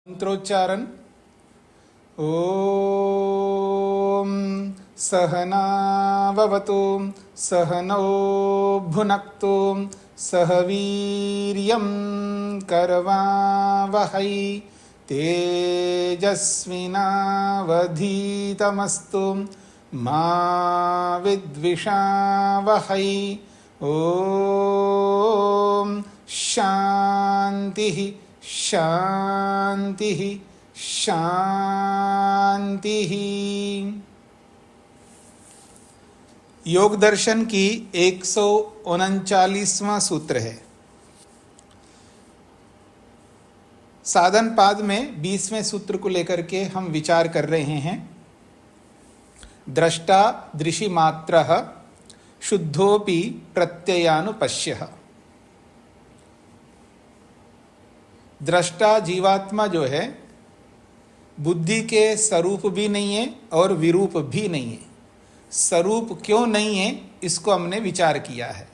मंत्रोच्चारण। ओम सहनाववतु सहनौ भुनक्तु सह वीर्यं करवावहै तेजस्विनावधीतमस्तु मा विद्विषावहै। ओम शांति शांति शांति। योग दर्शन की 139वां सूत्र है। साधन पाद में 20वें सूत्र को लेकर के हम विचार कर रहे हैं। द्रष्टा दृशि मात्रः शुद्धोपि प्रत्ययानुपश्यः। दृष्टा जीवात्मा जो है बुद्धि के स्वरूप भी नहीं है और विरूप भी नहीं है। स्वरूप क्यों नहीं है इसको हमने विचार किया है।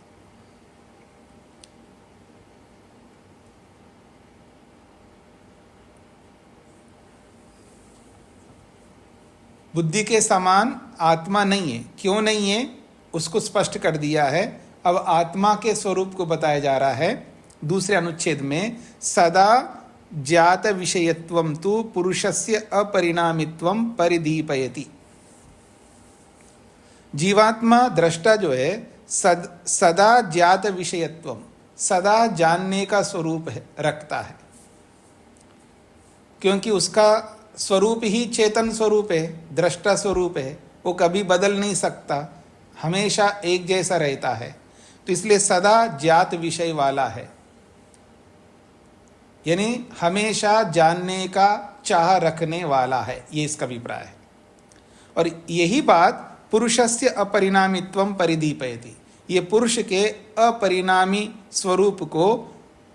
बुद्धि के समान आत्मा नहीं है। क्यों नहीं है उसको स्पष्ट कर दिया है। अब आत्मा के स्वरूप को बताया जा रहा है दूसरे अनुच्छेद में। सदा ज्ञात विषयत्वं तु पुरुषस्य अपरिणामित्वं परिदीपयति। जीवात्मा दृष्टा जो है सदा ज्ञात विषयत्वम, सदा जानने का स्वरूप है, रखता है। क्योंकि उसका स्वरूप ही चेतन स्वरूप है, दृष्टा स्वरूप है। वो कभी बदल नहीं सकता, हमेशा एक जैसा रहता है। तो इसलिए सदा ज्ञात विषय वाला है, यानी हमेशा जानने का चाह रखने वाला है। ये इसका अभिप्राय है। और यही बात पुरुषस्य अपरिणामित्वं परिदीपयति। ये पुरुष के अपरिणामी स्वरूप को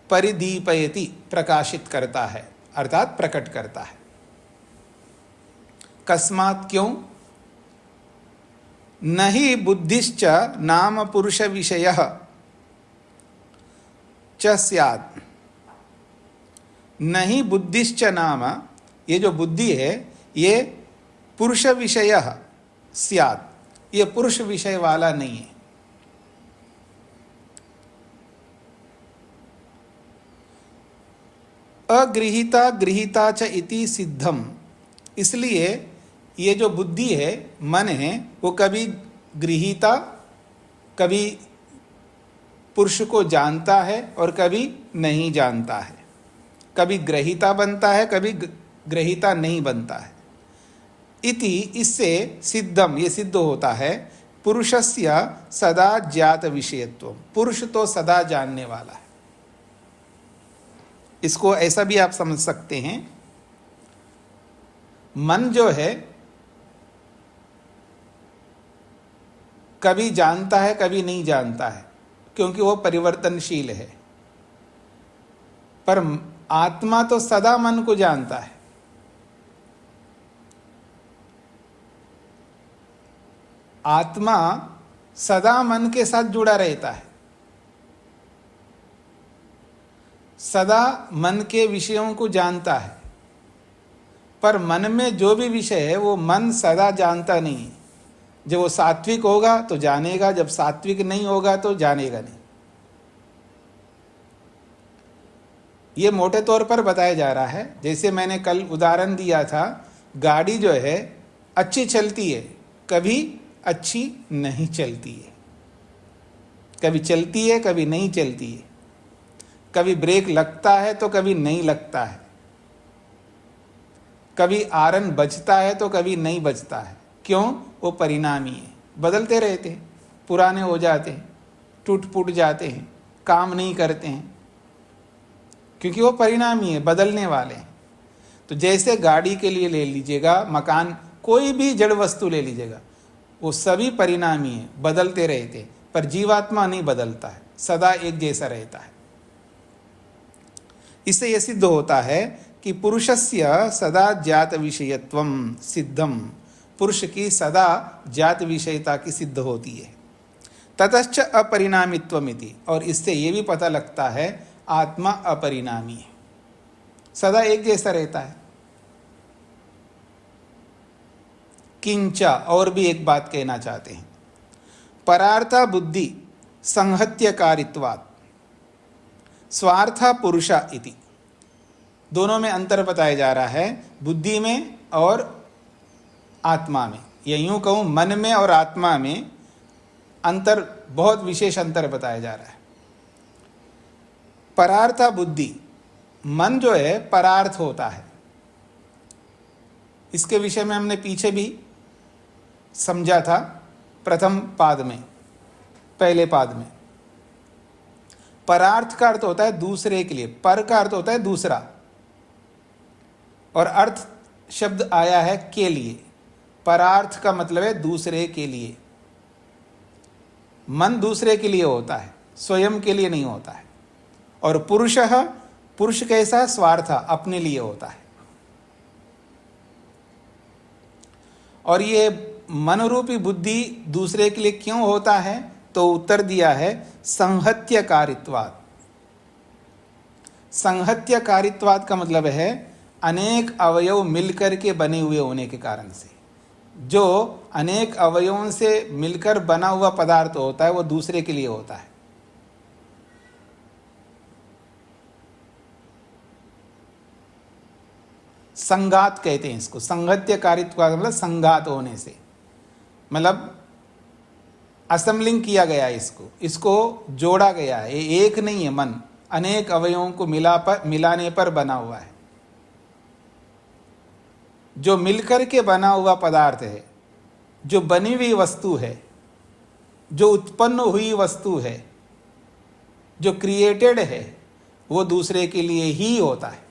परिदीपयति, प्रकाशित करता है, अर्थात प्रकट करता है। कस्मात् क्यों? नहि बुद्धिश्च नाम पुरुष विषयः च स्यात्। नहीं बुद्धिश्च नाम, ये जो बुद्धि है ये पुरुष विषय स्यात्, ये पुरुष विषय वाला नहीं है। अगृहीता गृहीता च इति सिद्धम। इसलिए ये जो बुद्धि है, मन है, वो कभी गृहीता, कभी पुरुष को जानता है और कभी नहीं जानता है। कभी ग्रहीता बनता है, कभी ग्रहीता नहीं बनता है। इति, इससे सिद्धम, ये सिद्ध होता है पुरुषस्य सदा ज्ञात विषयत्व। पुरुष तो सदा जानने वाला है। इसको ऐसा भी आप समझ सकते हैं, मन जो है कभी जानता है कभी नहीं जानता है, क्योंकि वो परिवर्तनशील है। पर आत्मा तो सदा मन को जानता है। आत्मा सदा मन के साथ जुड़ा रहता है, सदा मन के विषयों को जानता है। पर मन में जो भी विषय है वो मन सदा जानता नहीं है। जब वो सात्विक होगा तो जानेगा, जब सात्विक नहीं होगा तो जानेगा नहीं। ये मोटे तौर पर बताया जा रहा है। जैसे मैंने कल उदाहरण दिया था, गाड़ी जो है अच्छी चलती है, कभी अच्छी नहीं चलती है, कभी चलती है कभी नहीं चलती है, कभी ब्रेक लगता है तो कभी नहीं लगता है, कभी आरन बजता है तो कभी नहीं बजता है। क्यों? वो परिणामी है, बदलते रहते हैं, पुराने हो जाते हैं, टूट फूट जाते हैं, काम नहीं करते हैं, क्योंकि वो परिणामी है, बदलने वाले हैं। तो जैसे गाड़ी के लिए ले लीजिएगा, मकान, कोई भी जड़ वस्तु ले लीजिएगा, वो सभी परिणामी है, बदलते रहते हैं। पर जीवात्मा नहीं बदलता है, सदा एक जैसा रहता है। इससे यह सिद्ध होता है कि पुरुषस्य सदा ज्ञात विषयत्वम सिद्धम। पुरुष की सदा ज्ञात विषयता की सिद्ध होती है। ततश्च अपरिणामित्वमिति, और इससे ये भी पता लगता है आत्मा अपरिणामी है। सदा एक जैसा रहता है। किंच, और भी एक बात कहना चाहते हैं, परार्था बुद्धि संहत्यकारित्वात् स्वार्था पुरुषा इति। दोनों में अंतर बताया जा रहा है, बुद्धि में और आत्मा में, या यूं कहूं मन में और आत्मा में अंतर, बहुत विशेष अंतर बताया जा रहा है। परार्था बुद्धि, मन जो है परार्थ होता है। इसके विषय में हमने पीछे भी समझा था, प्रथम पाद में, पहले पाद में। परार्थ का अर्थ होता है दूसरे के लिए, पर का अर्थ होता है दूसरा, और अर्थ शब्द आया है के लिए। परार्थ का मतलब है दूसरे के लिए। मन दूसरे के लिए होता है, स्वयं के लिए नहीं होता है। और पुरुषः, पुरुष कैसा? स्वार्थ, अपने लिए होता है। और ये मनोरूपी बुद्धि दूसरे के लिए क्यों होता है? तो उत्तर दिया है संहत्यकारित्वात्। संहत्यकारित्वात् का मतलब है अनेक अवयव मिलकर के बने हुए होने के कारण से। जो अनेक अवयवों से मिलकर बना हुआ पदार्थ होता है वो दूसरे के लिए होता है। संघात कहते हैं इसको। संहत्यकारित्व का मतलब संघात होने से, मतलब असेंबलिंग किया गया है, इसको जोड़ा गया है। ये एक नहीं है मन, अनेक अवयवों को मिलाने पर बना हुआ है। जो मिलकर के बना हुआ पदार्थ है, जो बनी हुई वस्तु है, जो उत्पन्न हुई वस्तु है, जो क्रिएटेड है, वो दूसरे के लिए ही होता है।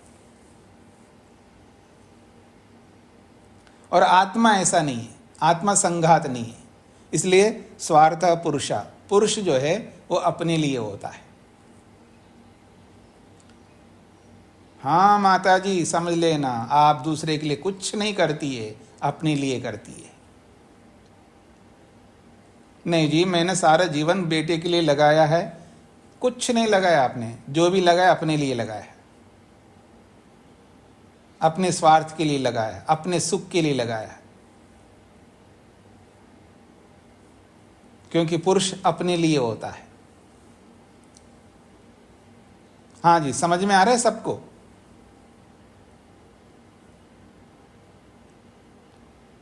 और आत्मा ऐसा नहीं है, आत्मा संघात नहीं है। इसलिए स्वार्थ पुरुषा, पुरुष जो है वो अपने लिए होता है। हाँ माता जी समझ लेना, आप दूसरे के लिए कुछ नहीं करती है, अपने लिए करती है। नहीं जी, मैंने सारा जीवन बेटे के लिए लगाया है। कुछ नहीं लगाया आपने, जो भी लगाया अपने लिए लगाया है, अपने स्वार्थ के लिए लगाया, अपने सुख के लिए लगाया। क्योंकि पुरुष अपने लिए होता है। हाँ जी, समझ में आ रहा है सबको?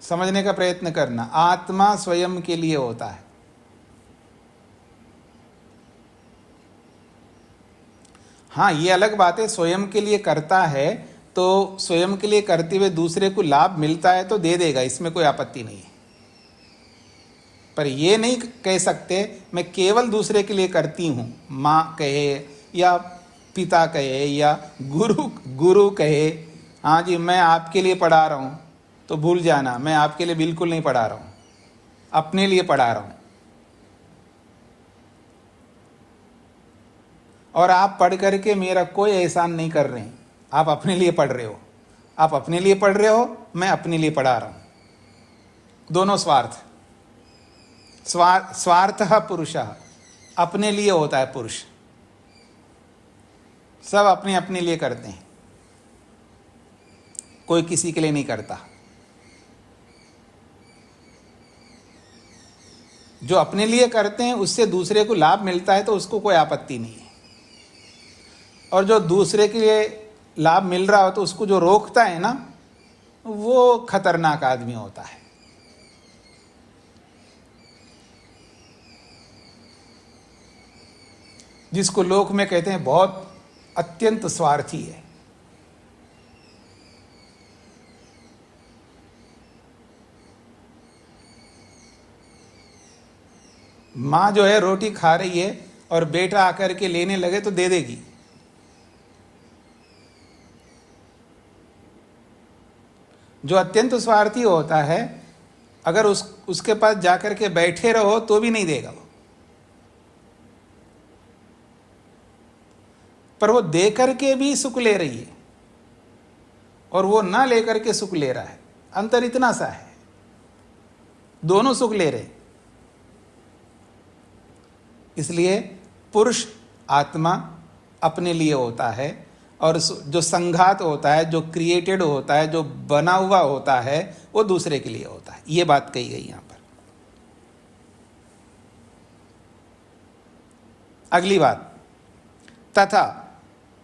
समझने का प्रयत्न करना। आत्मा स्वयं के लिए होता है। हाँ, ये अलग बात है, स्वयं के लिए करता है तो स्वयं के लिए करते हुए दूसरे को लाभ मिलता है तो दे देगा, इसमें कोई आपत्ति नहीं है। पर ये नहीं कह सकते मैं केवल दूसरे के लिए करती हूँ, माँ कहे या पिता कहे या गुरु कहे, हाँ जी मैं आपके लिए पढ़ा रहा हूँ, तो भूल जाना मैं आपके लिए बिल्कुल नहीं पढ़ा रहा हूँ, अपने लिए पढ़ा रहा हूँ। और आप पढ़ करके मेरा कोई एहसान नहीं कर रहे हैं, आप अपने लिए पढ़ रहे हो। आप अपने लिए पढ़ रहे हो, मैं अपने लिए पढ़ा रहा हूँ। दोनों स्वार्थ। स्वार्थः पुरुषः, अपने लिए होता है पुरुष। सब अपने अपने लिए करते हैं, कोई किसी के लिए नहीं करता। जो अपने लिए करते हैं उससे दूसरे को लाभ मिलता है तो उसको कोई आपत्ति नहीं है। और जो दूसरे के लिए लाभ मिल रहा हो तो उसको जो रोकता है ना, वो खतरनाक आदमी होता है। जिसको लोक में कहते हैं बहुत अत्यंत स्वार्थी है। माँ जो है रोटी खा रही है और बेटा आकर के लेने लगे तो दे देगी। जो अत्यंत स्वार्थी होता है, अगर उसके पास जाकर के बैठे रहो तो भी नहीं देगा वो। पर वो दे करके भी सुख ले रही है और वो ना लेकर के सुख ले रहा है। अंतर इतना सा है, दोनों सुख ले रहे। इसलिए पुरुष आत्मा अपने लिए होता है और जो संघात होता है, जो क्रिएटेड होता है, जो बना हुआ होता है, वो दूसरे के लिए होता है। ये बात कही गई यहां पर। अगली बात, तथा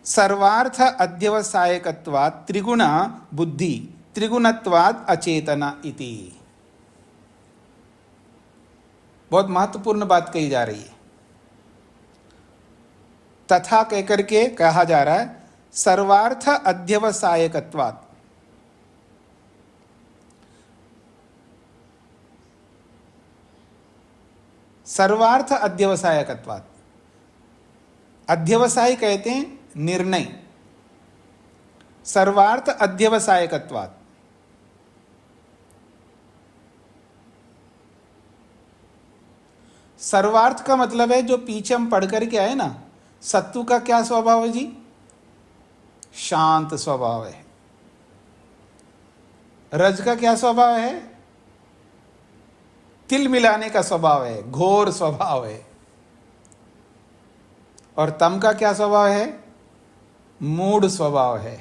सर्वार्थ अध्यवसायकत्वात् त्रिगुण बुद्धि त्रिगुणत्वात् अचेतना इति। बहुत महत्वपूर्ण बात कही जा रही है। तथा कहकर के कहा जा रहा है सर्वार्थ अध्यवसायकत्वात्। सर्वार्थ अध्यवसायकत्वात्, अध्यवसाय कहते हैं निर्णय, सर्वार्थ अध्यवसायकत्वात्। सर्वार्थ का मतलब है जो पीछे हम पढ़ करके आए ना, सत्व का क्या स्वभाव है जी? शांत स्वभाव है। रज का क्या स्वभाव है? तिल मिलाने का स्वभाव है, घोर स्वभाव है। और तम का क्या स्वभाव है? मूढ़ स्वभाव है।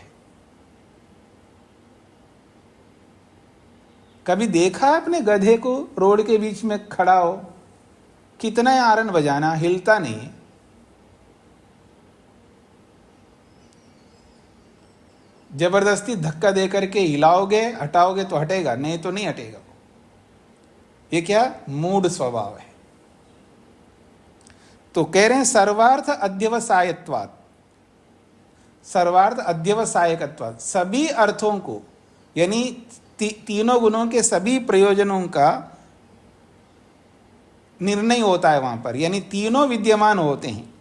कभी देखा है अपने गधे को रोड के बीच में खड़ा हो, कितना आरन बजाना, हिलता नहीं है। जबरदस्ती धक्का दे करके हिलाओगे, हटाओगे तो हटेगा, नहीं तो नहीं हटेगा। ये क्या? मूढ़ स्वभाव है। तो कह रहे हैं सर्वार्थ अध्यवसायत्वात्, सर्वार्थ अध्यवसायकत्वात्, सभी अर्थों को यानी तीनों गुणों के सभी प्रयोजनों का निर्णय होता है वहां पर, यानी तीनों विद्यमान होते हैं।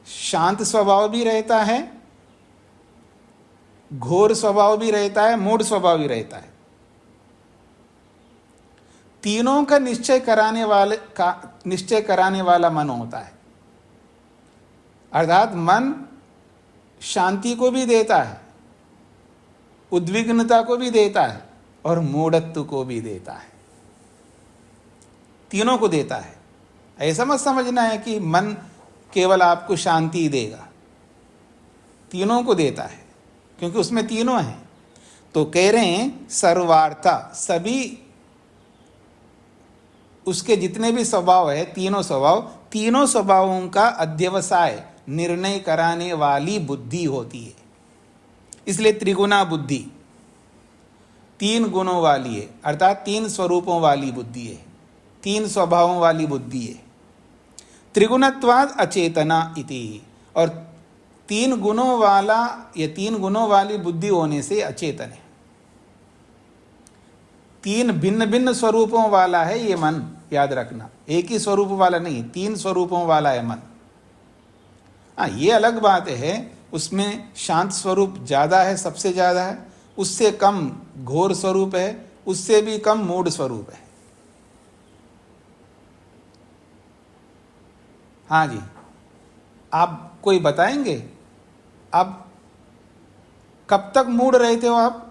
शांत स्वभाव भी रहता है, घोर स्वभाव भी रहता है, मूढ़ स्वभाव भी रहता है। तीनों का निश्चय कराने वाला मन होता है। अर्थात मन शांति को भी देता है, उद्विग्नता को भी देता है और मूढ़त्व को भी देता है। तीनों को देता है। ऐसा मत समझना है कि मन केवल आपको शांति देगा, तीनों को देता है, क्योंकि उसमें तीनों हैं। तो कह रहे हैं सर्वार्था, सभी उसके जितने भी स्वभाव है, तीनों स्वभावों का अध्यवसाय, निर्णय कराने वाली बुद्धि होती है। इसलिए त्रिगुणा बुद्धि, तीन गुणों वाली है, अर्थात तीन स्वरूपों वाली बुद्धि है, तीन स्वभावों वाली बुद्धि है। त्रिगुणत्वात् अचेतना इति, और तीन गुणों वाला या तीन गुणों वाली बुद्धि होने से अचेतन है। तीन भिन्न भिन्न स्वरूपों वाला है ये मन, याद रखना। एक ही स्वरूप वाला नहीं, तीन स्वरूपों वाला है मन। हाँ, ये अलग बात है, उसमें शांत स्वरूप ज़्यादा है, सबसे ज़्यादा है, उससे कम घोर स्वरूप है, उससे भी कम मूढ़ स्वरूप है। हाँ जी, आप कोई बताएंगे आप कब तक मूढ़ रहते हो? आप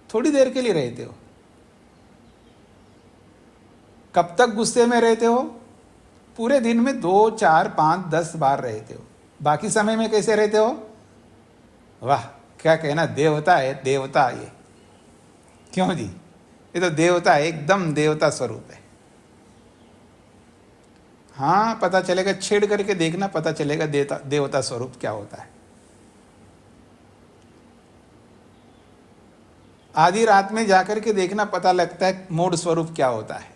थोड़ी देर के लिए रहते हो। कब तक गुस्से में रहते हो? पूरे दिन में 2, 4, 5, 10 बार रहते हो। बाकी समय में कैसे रहते हो? वाह, क्या कहना, देवता है, देवता ये। क्यों जी? ये तो देवता है, एकदम देवता स्वरूप है। हाँ, पता चलेगा, छेड़ करके देखना, पता चलेगा देवता स्वरूप क्या होता है। आधी रात में जाकर के देखना, पता लगता है मूढ़ स्वरूप क्या होता है।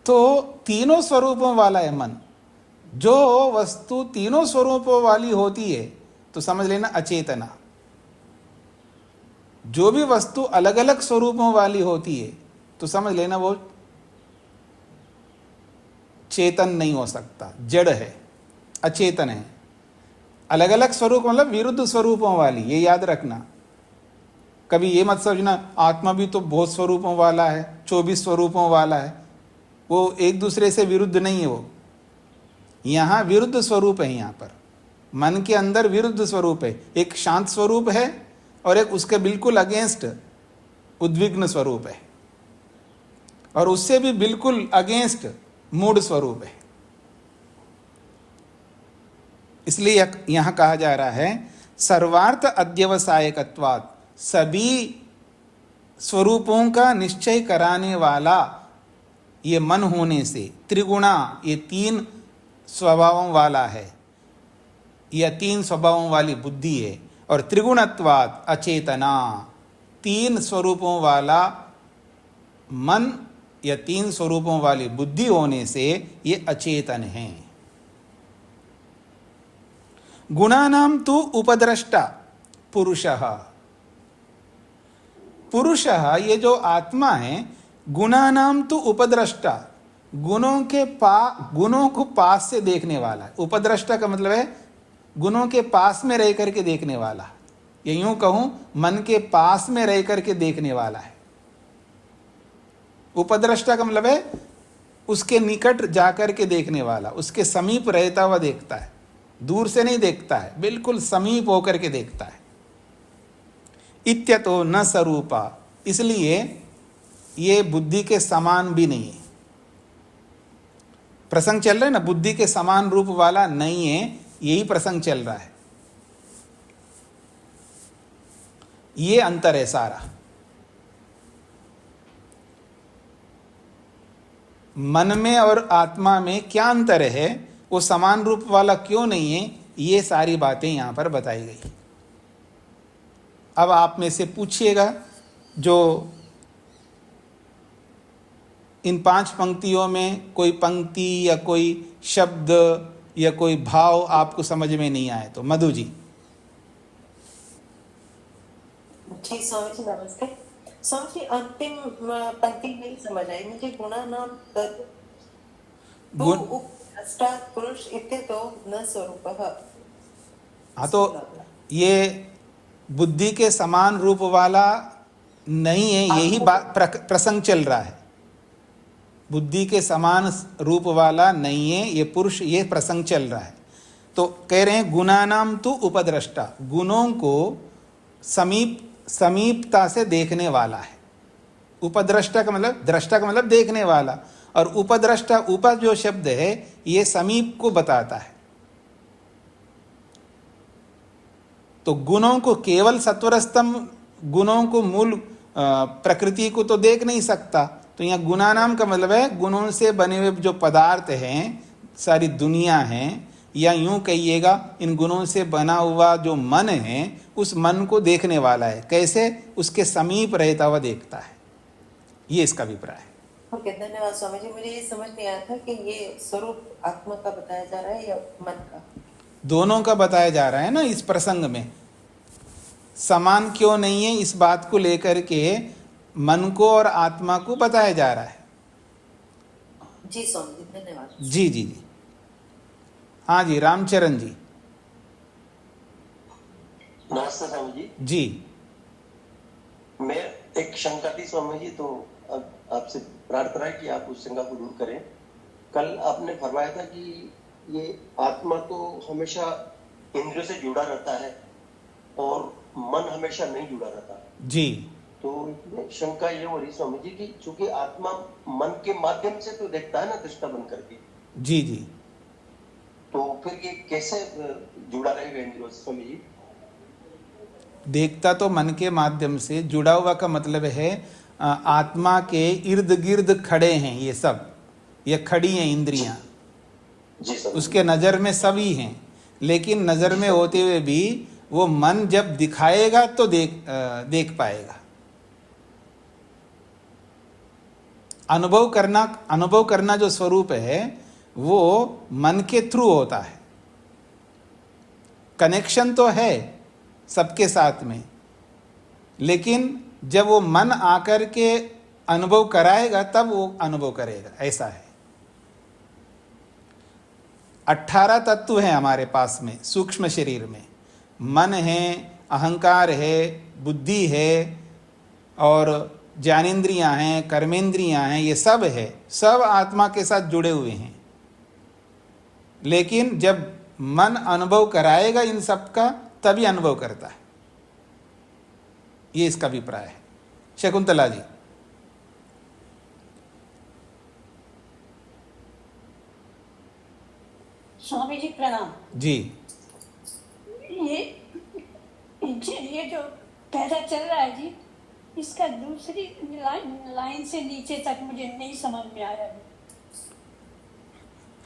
तो तीनों स्वरूपों वाला है मन। जो वस्तु तीनों स्वरूपों वाली होती है तो समझ लेना अचेतना। जो भी वस्तु अलग अलग स्वरूपों वाली होती है तो समझ लेना वो चेतन नहीं हो सकता, जड़ है, अचेतन है। अलग अलग स्वरूप मतलब विरुद्ध स्वरूपों वाली, ये याद रखना। कभी ये मत समझना आत्मा भी तो बहुत स्वरूपों वाला है, 24 स्वरूपों वाला है। वो एक दूसरे से विरुद्ध नहीं है। वो यहाँ विरुद्ध स्वरूप है। यहाँ पर मन के अंदर विरुद्ध स्वरूप है। एक शांत स्वरूप है और एक उसके बिल्कुल अगेंस्ट उद्विग्न स्वरूप है, और उससे भी बिल्कुल अगेंस्ट मूढ़ स्वरूप है। इसलिए यहाँ कहा जा रहा है सर्वार्थ अध्यवसायकत्वात्, सभी स्वरूपों का निश्चय कराने वाला ये मन होने से, त्रिगुणा ये तीन स्वभावों वाला है, यह तीन स्वभावों वाली बुद्धि है, और त्रिगुणत्वात् अचेतना, तीन स्वरूपों वाला मन या तीन स्वरूपों वाली बुद्धि होने से ये अचेतन है। गुणानां तु उपद्रष्टा पुरुषः, पुरुषः ये जो आत्मा है, गुणानां तु उपद्रष्टा, गुणों को पास से देखने वाला है। उपद्रष्टा का मतलब है गुणों के पास में रह करके देखने वाला, या यूं कहूं मन के पास में रह करके देखने वाला है। उपद्रष्टा का मतलब है उसके निकट जाकर के देखने वाला, उसके समीप रहता हुआ देखता है, दूर से नहीं देखता है, बिल्कुल समीप होकर के देखता है। इत्यतो न स्वरूपा, इसलिए ये बुद्धि के समान भी नहीं है। प्रसंग चल रहा है ना, बुद्धि के समान रूप वाला नहीं है, यही प्रसंग चल रहा है। ये अंतर है सारा। मन में और आत्मा में क्या अंतर है, वो समान रूप वाला क्यों नहीं है, ये सारी बातें यहां पर बताई गई। अब आप में से पूछिएगा, जो इन 5 पंक्तियों में कोई पंक्ति या कोई शब्द या कोई भाव आपको समझ में नहीं आए तो। मधु जी। जी स्वामी जी नमस्ते। स्वामी जी अंतिम पंक्ति नहीं समझ आई मुझे। गुणानां तद् पुरुष इत्यतो न स्वरूपः। हाँ, तो ये बुद्धि के समान रूप वाला नहीं है, यही प्रसंग चल रहा है। बुद्धि के समान रूप वाला नहीं है ये पुरुष, ये प्रसंग चल रहा है। तो कह रहे हैं गुणानाम तु उपद्रष्टा, गुणों को समीपता से देखने वाला है। उपद्रष्टा का मतलब, दृष्टा का मतलब देखने वाला, और उपद्रष्टा, उप जो शब्द है ये समीप को बताता है। तो गुणों को केवल सत्वरस्तम गुणों को मूल प्रकृति को तो देख नहीं सकता। तो यहाँ गुणानाम का मतलब है गुणों से बने हुए जो पदार्थ हैं, सारी दुनिया है, या यूं कहिएगा इन गुणों से बना हुआ जो मन है, उस मन को देखने वाला है। कैसे? उसके समीप रहता हुआ देखता है। ये इसका अभिप्राय है। ओके, धन्यवाद स्वामी जी। मुझे ये समझ नहीं आया था कि ये स्वरूप आत्मा का बताया जा रहा है या मन का। दोनों का बताया जा रहा है ना इस प्रसंग में। समान क्यों नहीं है, इस बात को लेकर के मन को और आत्मा को बताया जा रहा है। जी स्वामी जी धन्यवाद। जी जी जी। हाँ जी, रामचरण जी। नमस्ते स्वामी जी। जी। मैं एक शंका थी स्वामी जी, तो आपसे प्रार्थना है कि आप उस शंका को दूर करें। कल आपने फरमाया था कि ये आत्मा तो हमेशा इंद्रियों से जुड़ा रहता है और मन हमेशा नहीं जुड़ा रहता जी। तो शंका ये हो रही स्वामी जी कि चूंकि आत्मा मन के माध्यम से तो देखता है ना, दृष्टा बन करके। जी जी। तो फिर ये कैसे जुड़ा रहेगा इंद्रियों से स्वामी जी? देखता तो मन के माध्यम से, जुड़ा हुआ का मतलब है आत्मा के इर्द गिर्द खड़े हैं ये सब, ये खड़ी हैं इंद्रियां, उसके नज़र में सभी हैं, लेकिन नज़र में होते हुए भी वो मन जब दिखाएगा तो देख पाएगा। अनुभव करना जो स्वरूप है वो मन के थ्रू होता है। कनेक्शन तो है सबके साथ में, लेकिन जब वो मन आकर के अनुभव कराएगा तब वो अनुभव करेगा, ऐसा है। 18 तत्व हैं हमारे पास में सूक्ष्म शरीर में। मन है, अहंकार है, बुद्धि है, और ज्ञानेंद्रियां हैं, कर्मेंद्रियां हैं, ये सब है, सब आत्मा के साथ जुड़े हुए हैं। लेकिन जब मन अनुभव कराएगा इन सब का, तभी अनुभव करता है। ये इसका अभिप्राय है। शकुंतला जी। स्वामी जी प्रणाम। जी। जो पैरा चल रहा है जी, इसका दूसरी लाइन से नीचे तक मुझे नहीं समझ में आया जी।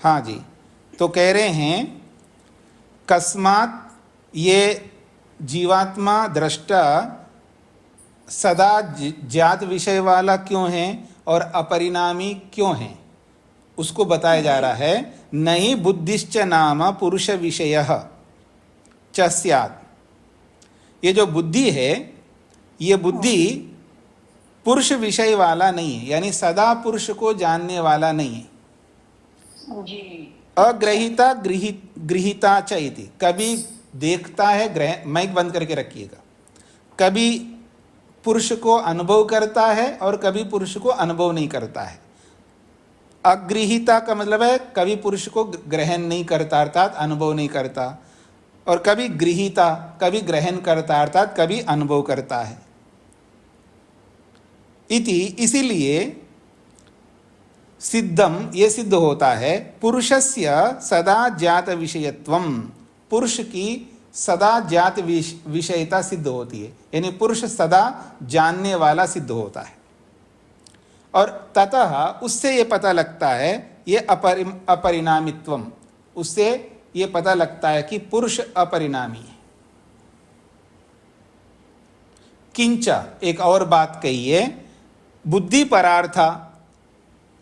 हाँ जी, तो कह रहे हैं कस्मात ये जीवात्मा दृष्टा सदा ज्ञात विषय वाला क्यों है और अपरिणामी क्यों है, उसको बताया जा रहा है। नहीं बुद्धिश्च नाम पुरुष विषय च स्यात्। ये जो बुद्धि है, ये बुद्धि पुरुष विषय वाला नहीं है, यानी सदा पुरुष को जानने वाला नहीं है। जी। अग्रहिता गृहीता च इति। कभी देखता है, ग्रह माइक बंद करके रखिएगा, कभी पुरुष को अनुभव करता है और कभी पुरुष को अनुभव नहीं करता है। अगृहीता का मतलब है कभी पुरुष को ग्रहण नहीं करता अर्थात अनुभव नहीं करता, और कभी गृहीता कभी ग्रहण करता अर्थात कभी अनुभव करता है। इति इसीलिए सिद्धम ये सिद्ध होता है पुरुषस्य सदा ज्ञात विषयत्वम, पुरुष की सदा ज्ञात विषयता सिद्ध होती है, यानी पुरुष सदा जानने वाला सिद्ध होता है। और ततः उससे ये पता लगता है ये अपरिणामित्वम, उससे ये पता लगता है कि पुरुष अपरिणामी है। किंच एक और बात कही है, बुद्धि परार्था,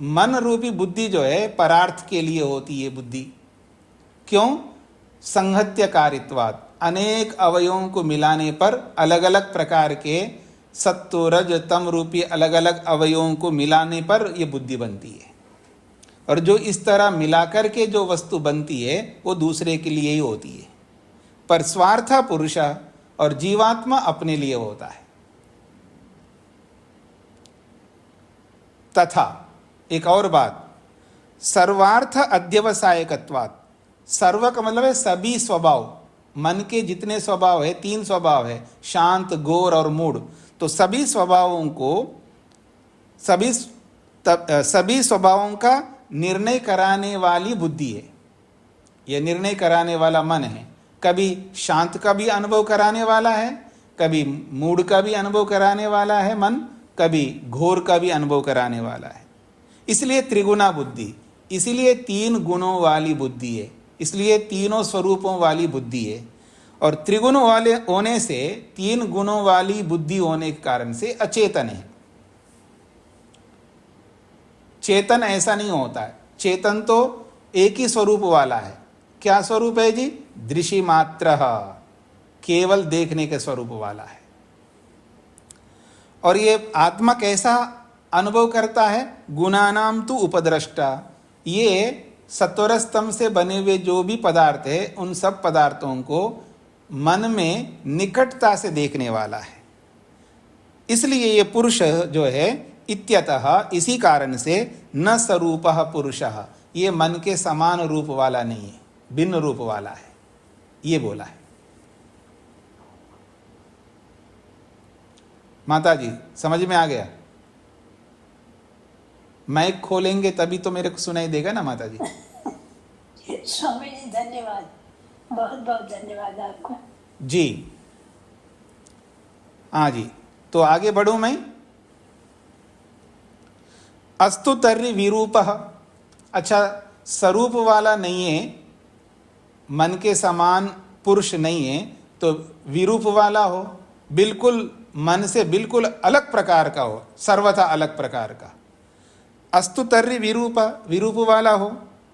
मन रूपी बुद्धि जो है परार्थ के लिए होती है बुद्धि। क्यों? संहत्य कारित्वात्, अनेक अवयवों को मिलाने पर अलग अलग प्रकार के सत्व रज तम रूपी अलग अलग अवयवों को मिलाने पर यह बुद्धि बनती है। और जो इस तरह मिलाकर के जो वस्तु बनती है वो दूसरे के लिए ही होती है, पर स्वार्थ पुरुष और जीवात्मा अपने लिए होता है। तथा एक और बात, सर्वार्थ अध्यवसायकत्वात्, सर्व का मतलब है सभी स्वभाव, मन के जितने स्वभाव है, 3 स्वभाव है, शांत घोर और मूढ़, तो सभी स्वभावों को सभी स्वभावों का निर्णय कराने वाली बुद्धि है। यह निर्णय कराने वाला मन है, कभी शांत का भी अनुभव कराने वाला है, कभी मूढ़ का भी अनुभव कराने वाला है मन, कभी घोर का भी अनुभव कराने वाला है। इसलिए त्रिगुणा बुद्धि, इसलिए 3 गुणों वाली बुद्धि है, इसलिए तीनों स्वरूपों वाली बुद्धि है। और त्रिगुण वाले होने से, 3 गुणों वाली बुद्धि होने के कारण से अचेतन है। चेतन ऐसा नहीं होता है, चेतन तो एक ही स्वरूप वाला है। क्या स्वरूप है जी? दृश्य मात्र, केवल देखने के स्वरूप वाला है। और ये आत्मा कैसा अनुभव करता है? गुणानाम तु उपद्रष्टा, ये सत्वर स्तंभ से बने हुए जो भी पदार्थ है उन सब पदार्थों को मन में निकटता से देखने वाला है। इसलिए ये पुरुष जो है इत्यतः, इसी कारण से न स्वरूपः पुरुषः, ये मन के समान रूप वाला नहीं है, भिन्न रूप वाला है, ये बोला है। माता जी समझ में आ गया? माइक खोलेंगे तभी तो मेरे को सुनाई देगा ना माता जी। स्वामी जी धन्यवाद, बहुत बहुत धन्यवाद आपको जी। हाँ जी, तो आगे बढ़ूं मैं। अस्तु तर्हि विरूपः, अच्छा स्वरूप वाला नहीं है, मन के समान पुरुष नहीं है, तो विरूप वाला हो, बिल्कुल मन से बिल्कुल अलग प्रकार का हो, सर्वथा अलग प्रकार का। अस्तु तर्हि विरूप, विरूप वाला हो,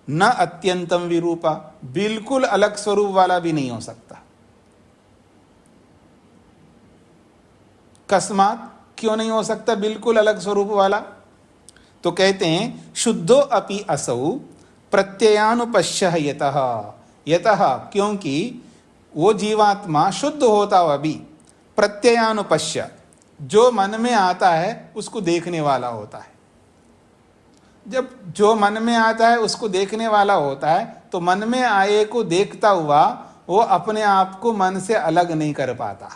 न अत्यंतम विरूपा, बिल्कुल अलग स्वरूप वाला भी नहीं हो सकता। कस्मात, क्यों नहीं हो सकता बिल्कुल अलग स्वरूप वाला? तो कहते हैं शुद्धो अपि असौ प्रत्ययानुपश्य यतः, यतः क्योंकि वो जीवात्मा शुद्ध होता हुआ भी प्रत्ययानुपश्य, जो मन में आता है उसको देखने वाला होता है। जब जो मन में आता है उसको देखने वाला होता है, तो मन में आए को देखता हुआ वो अपने आप को मन से अलग नहीं कर पाता,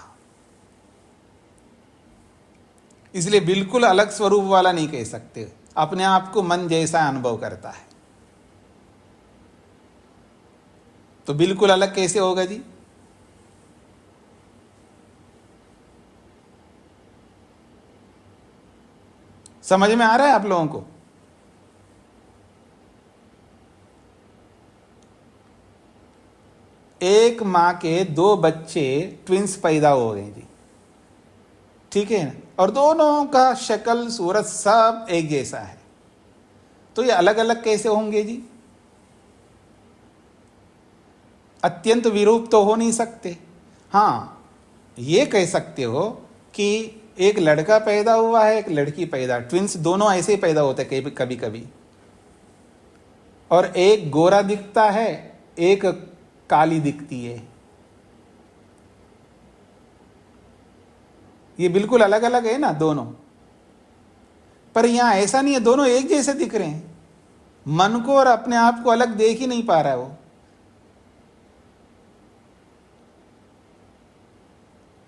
इसलिए बिल्कुल अलग स्वरूप वाला नहीं कह सकते, अपने आप को मन जैसा अनुभव करता है। तो बिल्कुल अलग कैसे होगा जी? समझ में आ रहा है आप लोगों को? एक मां के 2 बच्चे ट्विंस पैदा हो गए जी, ठीक है, और दोनों का शक्ल सूरत सब एक जैसा है, तो ये अलग अलग कैसे होंगे जी? अत्यंत विरूप तो हो नहीं सकते। हाँ, ये कह सकते हो कि एक लड़का पैदा हुआ है, एक लड़की पैदा, ट्विंस दोनों ऐसे ही पैदा होते हैं कभी कभी, और एक गोरा दिखता है, एक काली दिखती है। ये बिल्कुल अलग अलग है ना दोनों, पर यहां ऐसा नहीं है, दोनों एक जैसे दिख रहे हैं। मन को और अपने आप को अलग देख ही नहीं पा रहा है वो।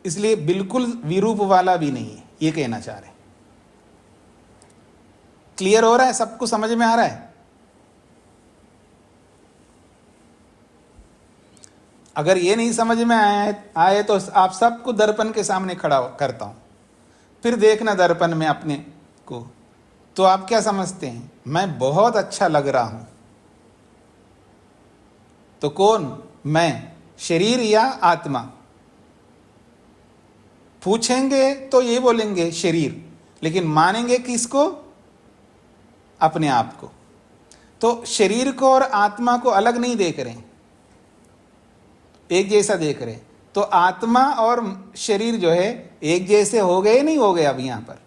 इसलिए बिल्कुल विरूप वाला भी नहीं है, ये कहना चाह रहे हैं। क्लियर हो रहा है? सबको समझ में आ रहा है? अगर ये नहीं समझ में आए तो आप सबको दर्पण के सामने खड़ा करता हूं, फिर देखना दर्पण में अपने को, तो आप क्या समझते हैं? मैं बहुत अच्छा लग रहा हूं। तो कौन? मैं, शरीर या आत्मा? पूछेंगे तो ये बोलेंगे शरीर, लेकिन मानेंगे किसको? अपने आप को। तो शरीर को और आत्मा को अलग नहीं देख रहे, एक जैसा देख रहे। तो आत्मा और शरीर जो है एक जैसे हो गए, नहीं हो गए अब यहां पर,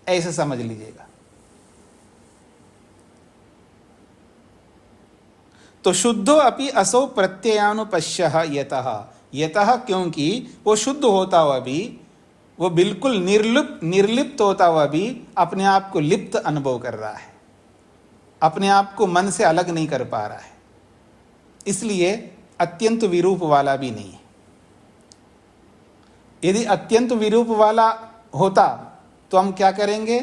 ऐसे समझ लीजिएगा। तो शुद्धो अपि असौ प्रत्ययानुपश्यः यतः, यतः क्योंकि वो शुद्ध होता हुआ भी, वो बिल्कुल निर्लिप्त होता हुआ भी अपने आप को लिप्त अनुभव कर रहा है, अपने आप को मन से अलग नहीं कर पा रहा है, इसलिए अत्यंत विरूप वाला भी नहीं है। यदि अत्यंत विरूप वाला होता तो हम क्या करेंगे?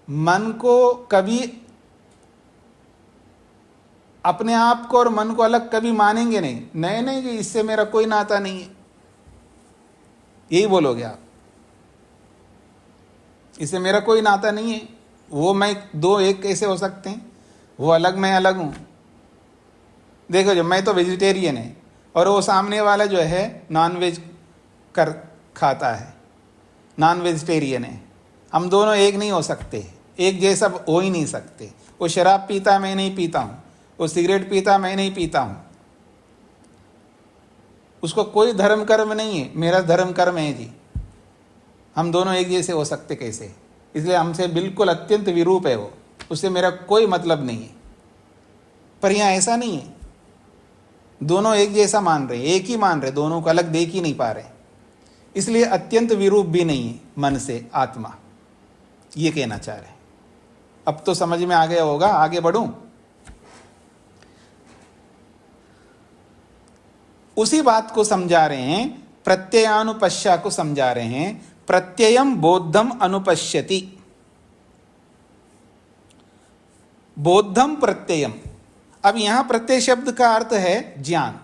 मन को कभी, अपने आप को और मन को अलग कभी मानेंगे नहीं। नहीं नहीं जी, इससे मेरा कोई नाता नहीं है, यही बोलोगे आप। इससे मेरा कोई नाता नहीं है, वो मैं दो एक कैसे हो सकते हैं? वो अलग, मैं अलग हूं। देखो, जो मैं तो वेजिटेरियन है और वो सामने वाला जो है नॉन वेज कर खाता है, नॉन वेजिटेरियन है। हम दोनों एक नहीं हो सकते, एक जैसा हो ही नहीं सकते। वो शराब पीता, मैं नहीं पीता हूँ। वो सिगरेट पीता, मैं नहीं पीता हूँ। उसको कोई धर्म कर्म नहीं है, मेरा धर्म कर्म है जी। हम दोनों एक जैसे हो सकते कैसे? इसलिए हमसे बिल्कुल अत्यंत विरूप है वो, उससे मेरा कोई मतलब नहीं है। पर यहाँ ऐसा नहीं है, दोनों एक जैसा मान रहे, एक ही मान रहे, दोनों को अलग देख ही नहीं पा रहे। इसलिए अत्यंत विरूप भी नहीं है मन से आत्मा, ये कहना चाह रहे हैं। अब तो समझ में आ गया होगा, आगे बढ़ूं। उसी बात को समझा रहे हैं, प्रत्ययानुपश्या को समझा रहे हैं। प्रत्ययम बोद्धम अनुपश्यति, बोद्धम प्रत्ययम। अब यहां प्रत्यय शब्द का अर्थ है ज्ञान।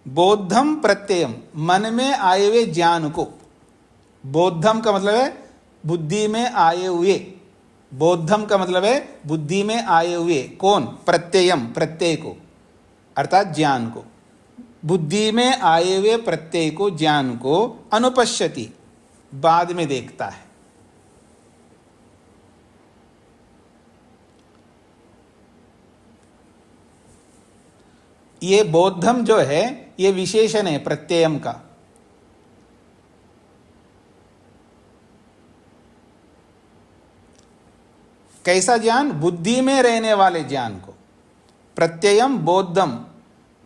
बोद्धम प्रत्ययम, मन में आए हुए ज्ञान को। बोद्धम का मतलब है बुद्धि में आए हुए, बोद्धम का मतलब है बुद्धि में आए हुए। कौन? प्रत्ययम, प्रत्यय को, अर्थात ज्ञान को। बुद्धि में आए हुए प्रत्यय को, ज्ञान को, अनुपश्यति, बाद में देखता है। ये बोद्धम जो है ये विशेषण है प्रत्ययम का। कैसा ज्ञान? बुद्धि में रहने वाले ज्ञान को। प्रत्ययम बोद्धम,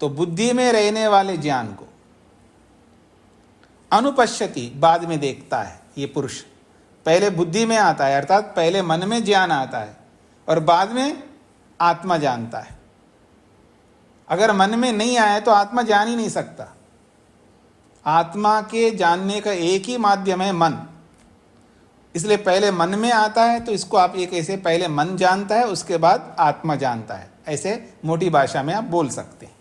तो बुद्धि में रहने वाले ज्ञान को। अनुपश्यति, बाद में देखता है। ये पुरुष पहले बुद्धि में आता है, अर्थात पहले मन में ज्ञान आता है और बाद में आत्मा जानता है। अगर मन में नहीं आया तो आत्मा जान ही नहीं सकता। आत्मा के जानने का एक ही माध्यम है मन। इसलिए पहले मन में आता है, तो इसको आप ये कैसे, पहले मन जानता है उसके बाद आत्मा जानता है, ऐसे मोटी भाषा में आप बोल सकते हैं।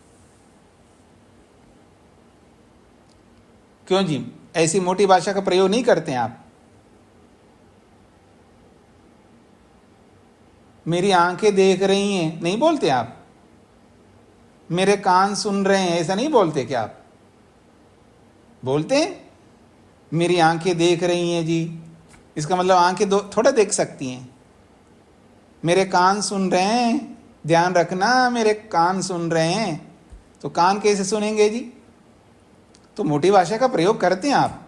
क्यों जी, ऐसी मोटी भाषा का प्रयोग नहीं करते हैं आप? मेरी आंखें देख रही हैं, नहीं बोलते आप? मेरे कान सुन रहे हैं, ऐसा नहीं बोलते क्या आप? बोलते हैं मेरी आंखें देख रही हैं जी, इसका मतलब आंखें थोड़ा देख सकती हैं। मेरे कान सुन रहे हैं, ध्यान रखना, मेरे कान सुन रहे हैं, तो कान कैसे सुनेंगे जी? तो मोटी भाषा का प्रयोग करते हैं आप।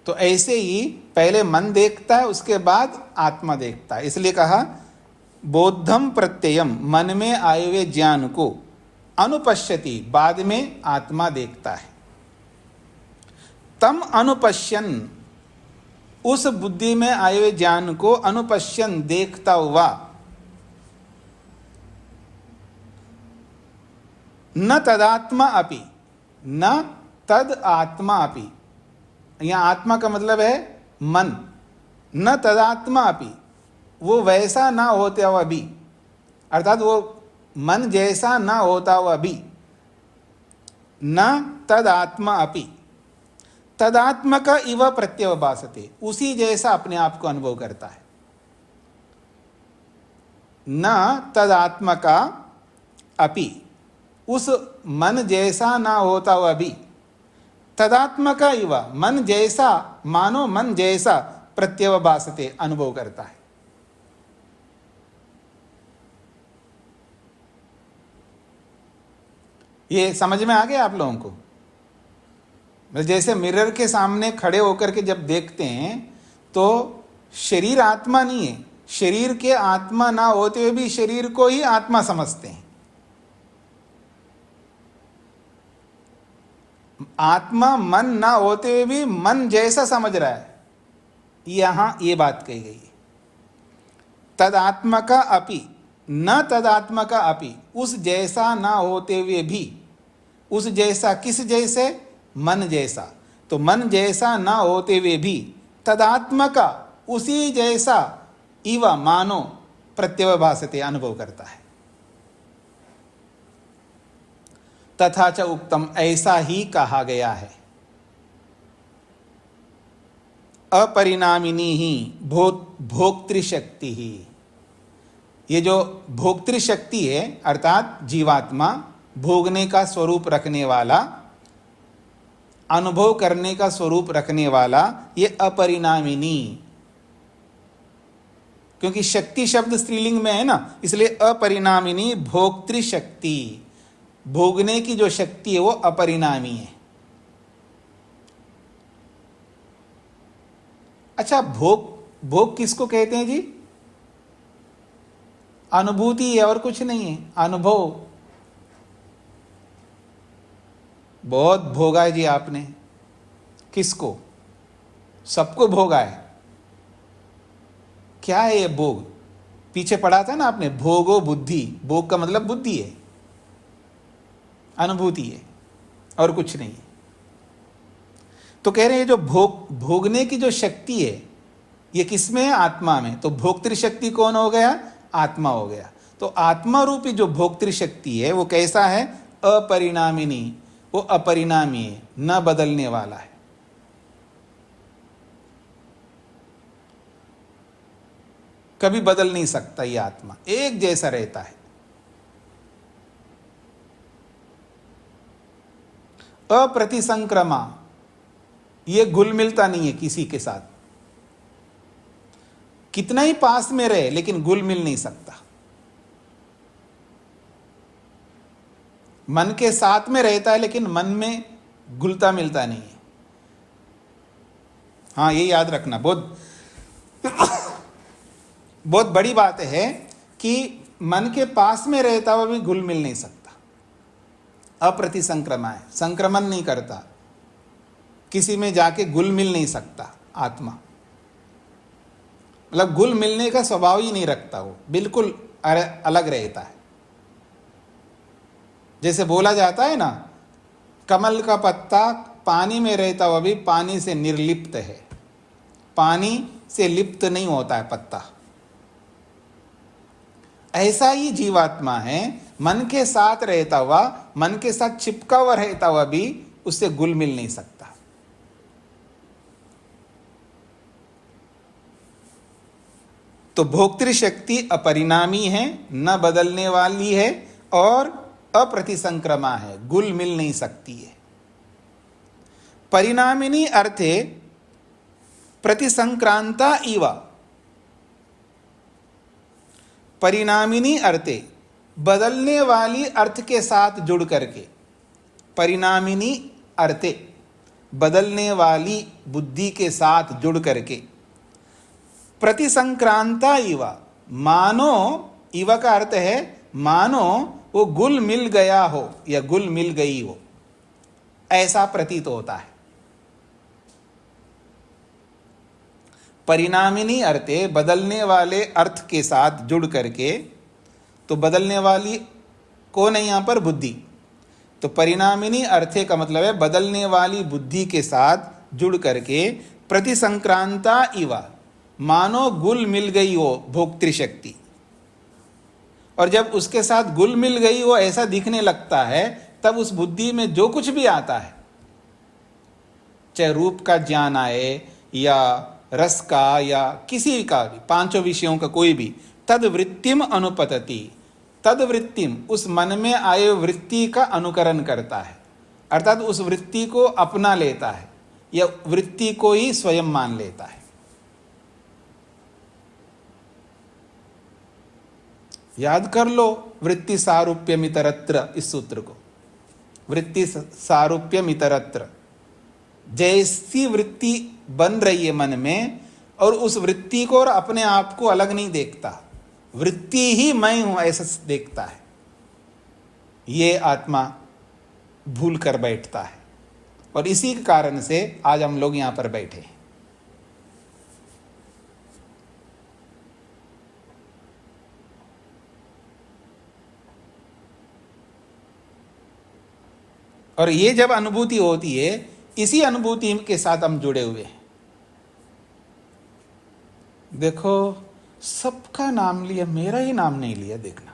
तो ऐसे ही पहले मन देखता है, उसके बाद आत्मा देखता है। इसलिए कहा बोद्धम प्रत्ययम, मन में आए हुए ज्ञान को, अनुपश्यति, बाद में आत्मा देखता है। तम अनुपश्यन, उस बुद्धि में आए हुए ज्ञान को अनुपश्यन, देखता हुआ, न तदात्मा अपि, न तद आत्मा अपि, यहां आत्मा का मतलब है मन, न तदात्मा अपि, वो वैसा ना होते हुआ भी, अर्थात वो मन जैसा ना होता हुआ भी, न तदात्मा अपि, तदात्मक इव प्रत्यवभासते, उसी जैसा अपने आप को अनुभव करता है। न तदात्मका अपि, उस मन जैसा ना होता हुआ भी, तदात्मका इव, मन जैसा, मानो मन जैसा, प्रत्यवभासते, अनुभव करता है। ये समझ में आ गया आप लोगों को? जैसे मिरर के सामने खड़े होकर के जब देखते हैं तो शरीर आत्मा नहीं है, शरीर के आत्मा ना होते हुए भी शरीर को ही आत्मा समझते हैं। आत्मा मन ना होते हुए भी मन जैसा समझ रहा है, यहां ये बात कही गई है। तदात्मका अपि, न तदात्मका अपि, उस जैसा ना होते हुए भी, उस जैसा, किस जैसे? मन जैसा। तो मन जैसा ना होते हुए भी तदात्मका, उसी जैसा, इव, मानो, प्रत्यवभासते, अनुभव करता है। तथा च उक्तम, ऐसा ही कहा गया है। अपरिणामिनी ही भोक्तृशक्ति ही, ये जो भोक्तृशक्ति है अर्थात जीवात्मा, भोगने का स्वरूप रखने वाला, अनुभव करने का स्वरूप रखने वाला, ये अपरिणामिनी, क्योंकि शक्ति शब्द स्त्रीलिंग में है ना, इसलिए अपरिणामिनी भोक्तृशक्ति, भोगने की जो शक्ति है वो अपरिणामी है। अच्छा, भोग किसको कहते हैं जी? अनुभूति है और कुछ नहीं है, अनुभव। बहुत भोगा है जी आपने, किसको? सबको भोगा है। क्या है ये भोग? पीछे पढ़ा था ना आपने, भोगो बुद्धि, भोग का मतलब बुद्धि है, अनुभूति है और कुछ नहीं है। तो कह रहे हैं जो भोगने की जो शक्ति है ये किसमें है? आत्मा में। तो भोक्तृशक्ति कौन हो गया? आत्मा हो गया। तो आत्मा रूपी जो भोक्तृशक्ति है वो कैसा है? अपरिणामिनी, वो अपरिणामी है, न बदलने वाला है। कभी बदल नहीं सकता, ये आत्मा एक जैसा रहता है। अप्रतिसंक्रमा, ये घुल मिलता नहीं है किसी के साथ, कितना ही पास में रहे लेकिन घुल मिल नहीं सकता। मन के साथ में रहता है लेकिन मन में घुलता मिलता नहीं है। हाँ, ये याद रखना, बहुत बड़ी बात है कि मन के पास में रहता हुआ भी घुल मिल नहीं सकता। अप्रतिसंक्रमा है, संक्रमण नहीं करता, किसी में जाके घुल मिल नहीं सकता आत्मा, मतलब घुल मिलने का स्वभाव ही नहीं रखता, वो बिल्कुल अलग रहता है। जैसे बोला जाता है ना, कमल का पत्ता पानी में रहता हुआ भी पानी से निर्लिप्त है, पानी से लिप्त नहीं होता है पत्ता। ऐसा ही जीवात्मा है, मन के साथ रहता हुआ, मन के साथ चिपका हुआ रहता हुआ भी उससे घुल मिल नहीं सकता। तो भोक्तृशक्ति अपरिणामी है, न बदलने वाली है और अप्रतिसंक्रमा है, गुल मिल नहीं सकती है। परिणामिनी अर्थे प्रतिसंक्रांता इव, परिणामिनी अर्थे बदलने वाली अर्थ के साथ जुड़ करके, परिणामिनी अर्थे बदलने वाली बुद्धि के साथ जुड़ करके, प्रतिसंक्रांता इव, मानो, इव का अर्थ है मानो वो गुल मिल गया हो या गुल मिल गई हो, ऐसा प्रतीत होता है। परिणामिनी अर्थे बदलने वाले अर्थ के साथ जुड़ करके, तो बदलने वाली कौन है यहां पर? बुद्धि। तो परिणामिनी अर्थे का मतलब है बदलने वाली बुद्धि के साथ जुड़ करके, प्रतिसंक्रांता इव, मानो गुल मिल गई हो भोक्तृशक्ति। और जब उसके साथ गुल मिल गई हो ऐसा दिखने लगता है, तब उस बुद्धि में जो कुछ भी आता है, चाहे रूप का ज्ञान आए या रस का या किसी का भी, पांचों विषयों का कोई भी, तद वृत्तिम अनुपतति, तद वृत्तिम उस मन में आए वृत्ति का अनुकरण करता है, अर्थात उस वृत्ति को अपना लेता है या वृत्ति को ही स्वयं मान लेता है। याद कर लो वृत्ति सारूप्यमितरत्र, इस सूत्र को, वृत्ति सारूप्यमितरत्र, जैसी वृत्ति बन रही है मन में और उस वृत्ति को और अपने आप को अलग नहीं देखता, वृत्ति ही मैं हूं ऐसा देखता है, ये आत्मा भूल कर बैठता है। और इसी के कारण से आज हम लोग यहां पर बैठे हैं। और ये जब अनुभूति होती है, इसी अनुभूति के साथ हम जुड़े हुए हैं। देखो सबका नाम लिया, मेरा ही नाम नहीं लिया, देखना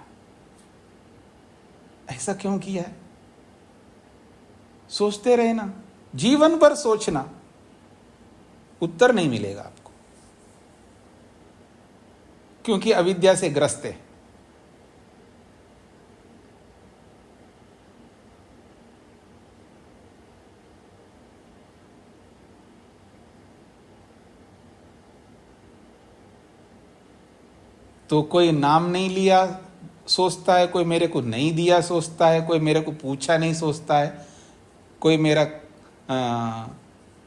ऐसा क्यों किया है? सोचते रहना, जीवन भर सोचना, उत्तर नहीं मिलेगा आपको, क्योंकि अविद्या से ग्रस्त है। तो कोई नाम नहीं लिया सोचता है, कोई मेरे को नहीं दिया सोचता है, कोई मेरे को पूछा नहीं सोचता है, कोई मेरा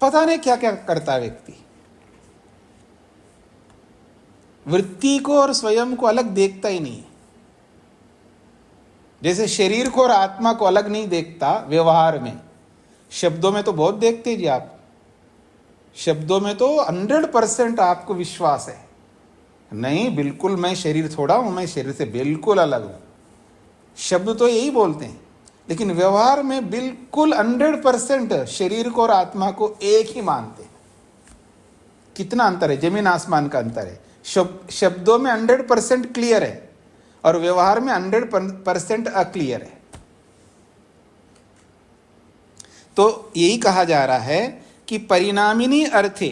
पता नहीं क्या क्या करता है व्यक्ति। वृत्ति को और स्वयं को अलग देखता ही नहीं। जैसे शरीर को और आत्मा को अलग नहीं देखता व्यवहार में, शब्दों में तो बहुत देखते जी आप, शब्दों में तो 100% आपको विश्वास है, नहीं बिल्कुल मैं शरीर थोड़ा हूं, मैं शरीर से बिल्कुल अलग हूं, शब्द तो यही बोलते हैं, लेकिन व्यवहार में बिल्कुल 100% शरीर को और आत्मा को एक ही मानते हैं। कितना अंतर है, जमीन आसमान का अंतर है। शब्दों में 100% क्लियर है और व्यवहार में 100% अक्लियर है। तो यही कहा जा रहा है कि परिणामिनी अर्थे,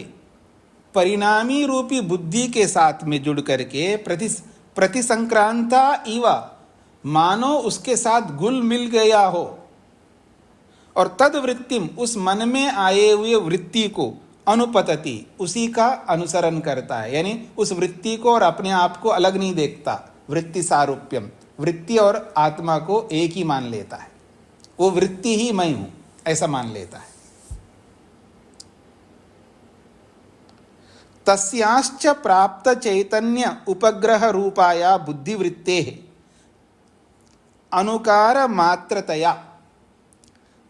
परिणामी रूपी बुद्धि के साथ में जुड़ करके प्रतिसंक्रांता इवा, मानो उसके साथ गुल मिल गया हो, और तद वृत्तिम उस मन में आए हुए वृत्ति को अनुपतति उसी का अनुसरण करता है, यानी उस वृत्ति को और अपने आप को अलग नहीं देखता। वृत्ति सारूप्यम, वृत्ति और आत्मा को एक ही मान लेता है, वो वृत्ति ही मैं हूं ऐसा मान लेता है। तस्याश्च प्राप्त चैतन्य उपग्रह रूपाया बुद्धिवृत्ते अनुकार मात्रतया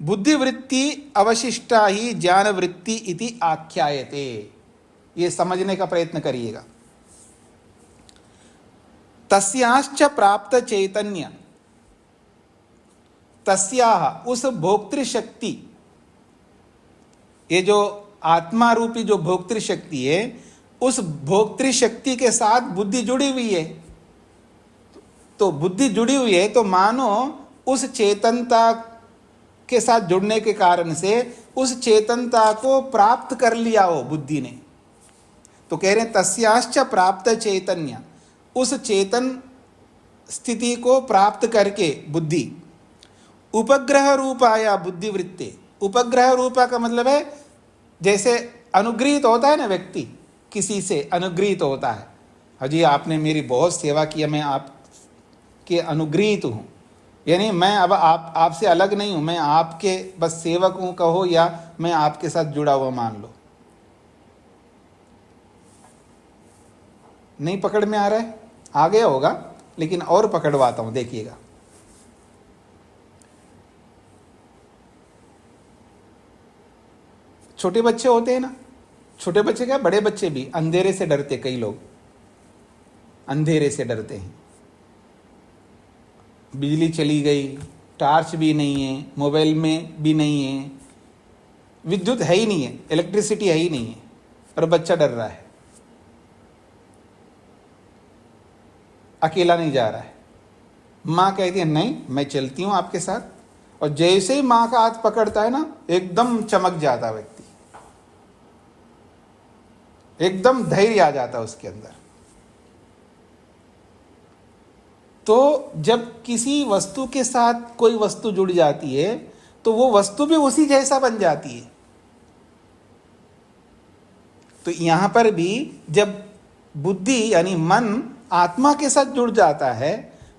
बुद्धिवृत्ति अवशिष्टा ही ज्ञान वृत्ति इति आख्यायते। ये समझने का प्रयत्न करिएगा। तस्याश्च प्राप्त चैतन्य, तस्याह उस भोक्तृशक्ति, ये जो आत्मा रूपी जो भोक्तृशक्ति है, उस भोक्तृशक्ति के साथ बुद्धि जुड़ी हुई है। तो बुद्धि जुड़ी हुई है तो मानो उस चेतनता के साथ जुड़ने के कारण से उस चेतनता को प्राप्त कर लिया हो बुद्धि ने। तो कह रहे हैं तस्याश्च प्राप्त चैतन्य, उस चेतन स्थिति को प्राप्त करके बुद्धि, उपग्रह रूपाया बुद्धिवृत्ति। उपग्रह रूपा का मतलब है जैसे अनुग्रहित होता है ना, व्यक्ति किसी से अनुग्रहित होता है, हाजी आपने मेरी बहुत सेवा की, मैं आपके अनुग्रहित हूँ, यानी मैं अब आपसे अलग नहीं हूँ, मैं आपके बस सेवक हूँ कहो, या मैं आपके साथ जुड़ा हुआ मान लो। नहीं पकड़ में आ रहा है? आ गया होगा, लेकिन और पकड़वाता हूँ, देखिएगा। छोटे बच्चे होते हैं ना, छोटे बच्चे क्या बड़े बच्चे भी अंधेरे से डरते, कई लोग अंधेरे से डरते हैं। बिजली चली गई, टार्च भी नहीं है, मोबाइल में भी नहीं है, विद्युत है ही नहीं है, इलेक्ट्रिसिटी है ही नहीं है, और बच्चा डर रहा है, अकेला नहीं जा रहा है। माँ कहती है नहीं मैं चलती हूँ आपके साथ, और जैसे ही माँ का हाथ पकड़ता है ना, एकदम चमक जाता है व्यक्ति, एकदम धैर्य आ जाता है उसके अंदर। तो जब किसी वस्तु के साथ कोई वस्तु जुड़ जाती है तो वो वस्तु भी उसी जैसा बन जाती है। तो यहां पर भी जब बुद्धि यानी मन आत्मा के साथ जुड़ जाता है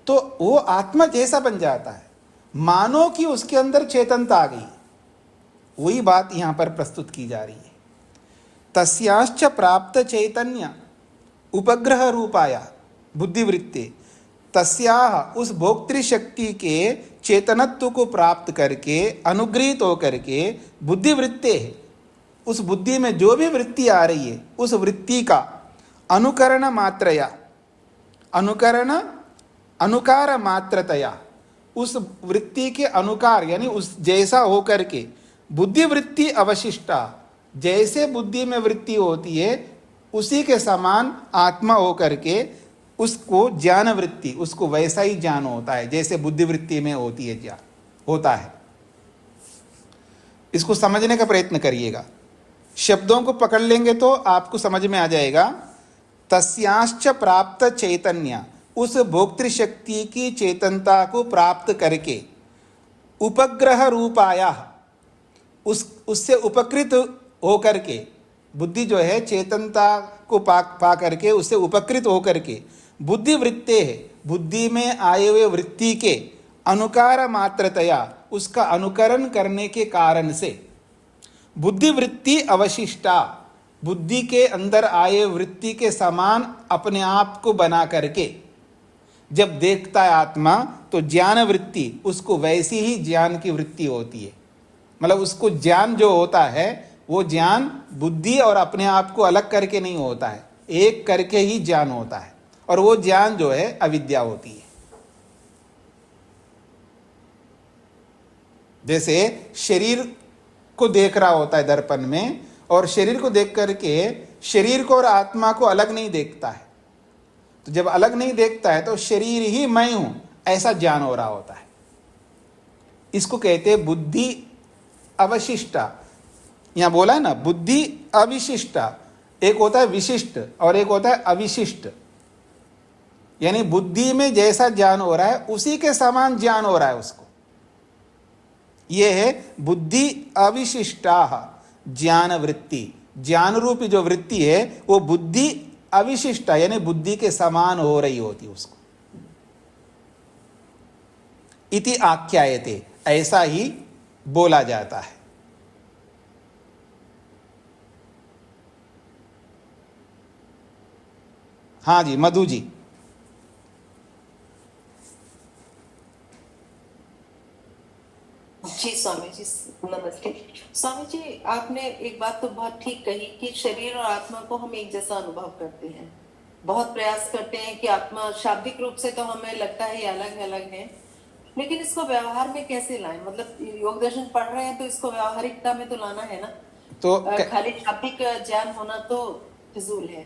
तो वो आत्मा जैसा बन जाता है, मानो कि उसके अंदर चेतनता आ गई। वही बात यहां पर प्रस्तुत की जा रही है। तस्याश्च प्राप्त चैतन्य उपग्रह रूपाया बुद्धिवृत्ति, तस्याह उस भोक्तृशक्ति के चेतनत्व को प्राप्त करके अनुग्रहित होकर के बुद्धिवृत्ति है, उस बुद्धि में जो भी वृत्ति आ रही है उस वृत्ति का अनुकरण मात्रया, अनुकार मात्रतया, उस वृत्ति के अनुकार यानी उस जैसा होकर के बुद्धिवृत्ति अवशिष्टा, जैसे बुद्धि में वृत्ति होती है उसी के समान आत्मा होकर के उसको ज्ञान वृत्ति, उसको वैसा ही ज्ञान होता है जैसे बुद्धिवृत्ति में होती है, ज्ञान होता है। इसको समझने का प्रयत्न करिएगा, शब्दों को पकड़ लेंगे तो आपको समझ में आ जाएगा। तस्याश्च प्राप्त चैतन्य, उस भोक्तृशक्ति की चेतनता को प्राप्त करके उपग्रह रूपाया, उससे उपकृत होकर के, बुद्धि जो है चेतनता को पा करके उससे उपकृत होकर के बुद्धिवृत्ति है, बुद्धि में आए हुए वृत्ति के अनुकार मात्रतया, उसका अनुकरण करने के कारण से बुद्धिवृत्ति अवशिष्टा, बुद्धि के अंदर आए वृत्ति के समान अपने आप को बना करके जब देखता है आत्मा तो ज्ञान वृत्ति उसको वैसी ही ज्ञान की वृत्ति होती है। मतलब उसको ज्ञान जो होता है वो ज्ञान बुद्धि और अपने आप को अलग करके नहीं होता है, एक करके ही ज्ञान होता है, और वो ज्ञान जो है अविद्या होती है। जैसे शरीर को देख रहा होता है दर्पण में, और शरीर को देख करके शरीर को और आत्मा को अलग नहीं देखता है, तो जब अलग नहीं देखता है तो शरीर ही मैं हूं ऐसा ज्ञान हो रहा होता है। इसको कहते हैं बुद्धि अवशिष्टा। यहां बोला है ना बुद्धि अविशिष्टा, एक होता है विशिष्ट और एक होता है अविशिष्ट, यानी बुद्धि में जैसा ज्ञान हो रहा है उसी के समान ज्ञान हो रहा है उसको। यह है बुद्धि अविशिष्टा ज्ञान वृत्ति, ज्ञान रूपी जो वृत्ति है वो बुद्धि अविशिष्टा यानी बुद्धि के समान हो रही होती उसको। इति आख्यायते, ऐसा ही बोला जाता है। हाँ जी मधु जी। जी स्वामी जी नमस्ते। स्वामी जी आपने एक बात तो बहुत ठीक कही कि शरीर और आत्मा को हम एक जैसा अनुभव करते हैं, बहुत प्रयास करते हैं कि आत्मा शाब्दिक रूप से तो हमें लगता है ये अलग अलग है, लेकिन इसको व्यवहार में कैसे लाएं? मतलब योग दर्शन पढ़ रहे हैं तो इसको व्यवहारिकता में तो लाना है ना, तो खाली शाब्दिक ज्ञान होना तो फिजूल है।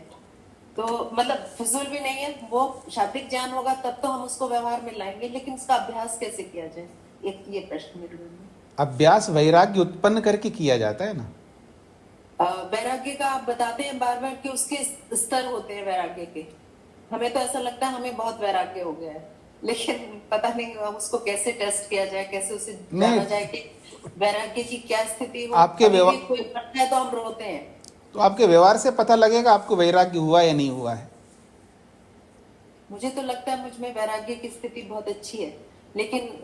तो मतलब फिजूल भी नहीं है, वो शाब्दिक ज्ञान होगा तब तो हम उसको व्यवहार में लाएंगे, लेकिन इसका अभ्यास कैसे किया जाए, एक ये प्रश्न मेरे मन में। अभ्यास वैराग्य उत्पन्न करके किया जाता है ना। वैराग्य का आप बताते हैं बार बार कि उसके स्तर होते हैं वैराग्य के। हमें तो ऐसा लगता है हमें बहुत वैराग्य हो गया है, लेकिन पता नहीं अब उसको कैसे टेस्ट किया जाए, कैसे उसे नहीं। जाना जाए कि वैराग्य की क्या स्थिति हो। आपके अभी व्यवहार- भी कोई करता है तो हम रोते हैं। तो आपके व्यवहार से पता लगेगा आपको वैराग्य हुआ या नहीं हुआ है। मुझे तो लगता है मुझ में वैराग्य की स्थिति बहुत अच्छी है, लेकिन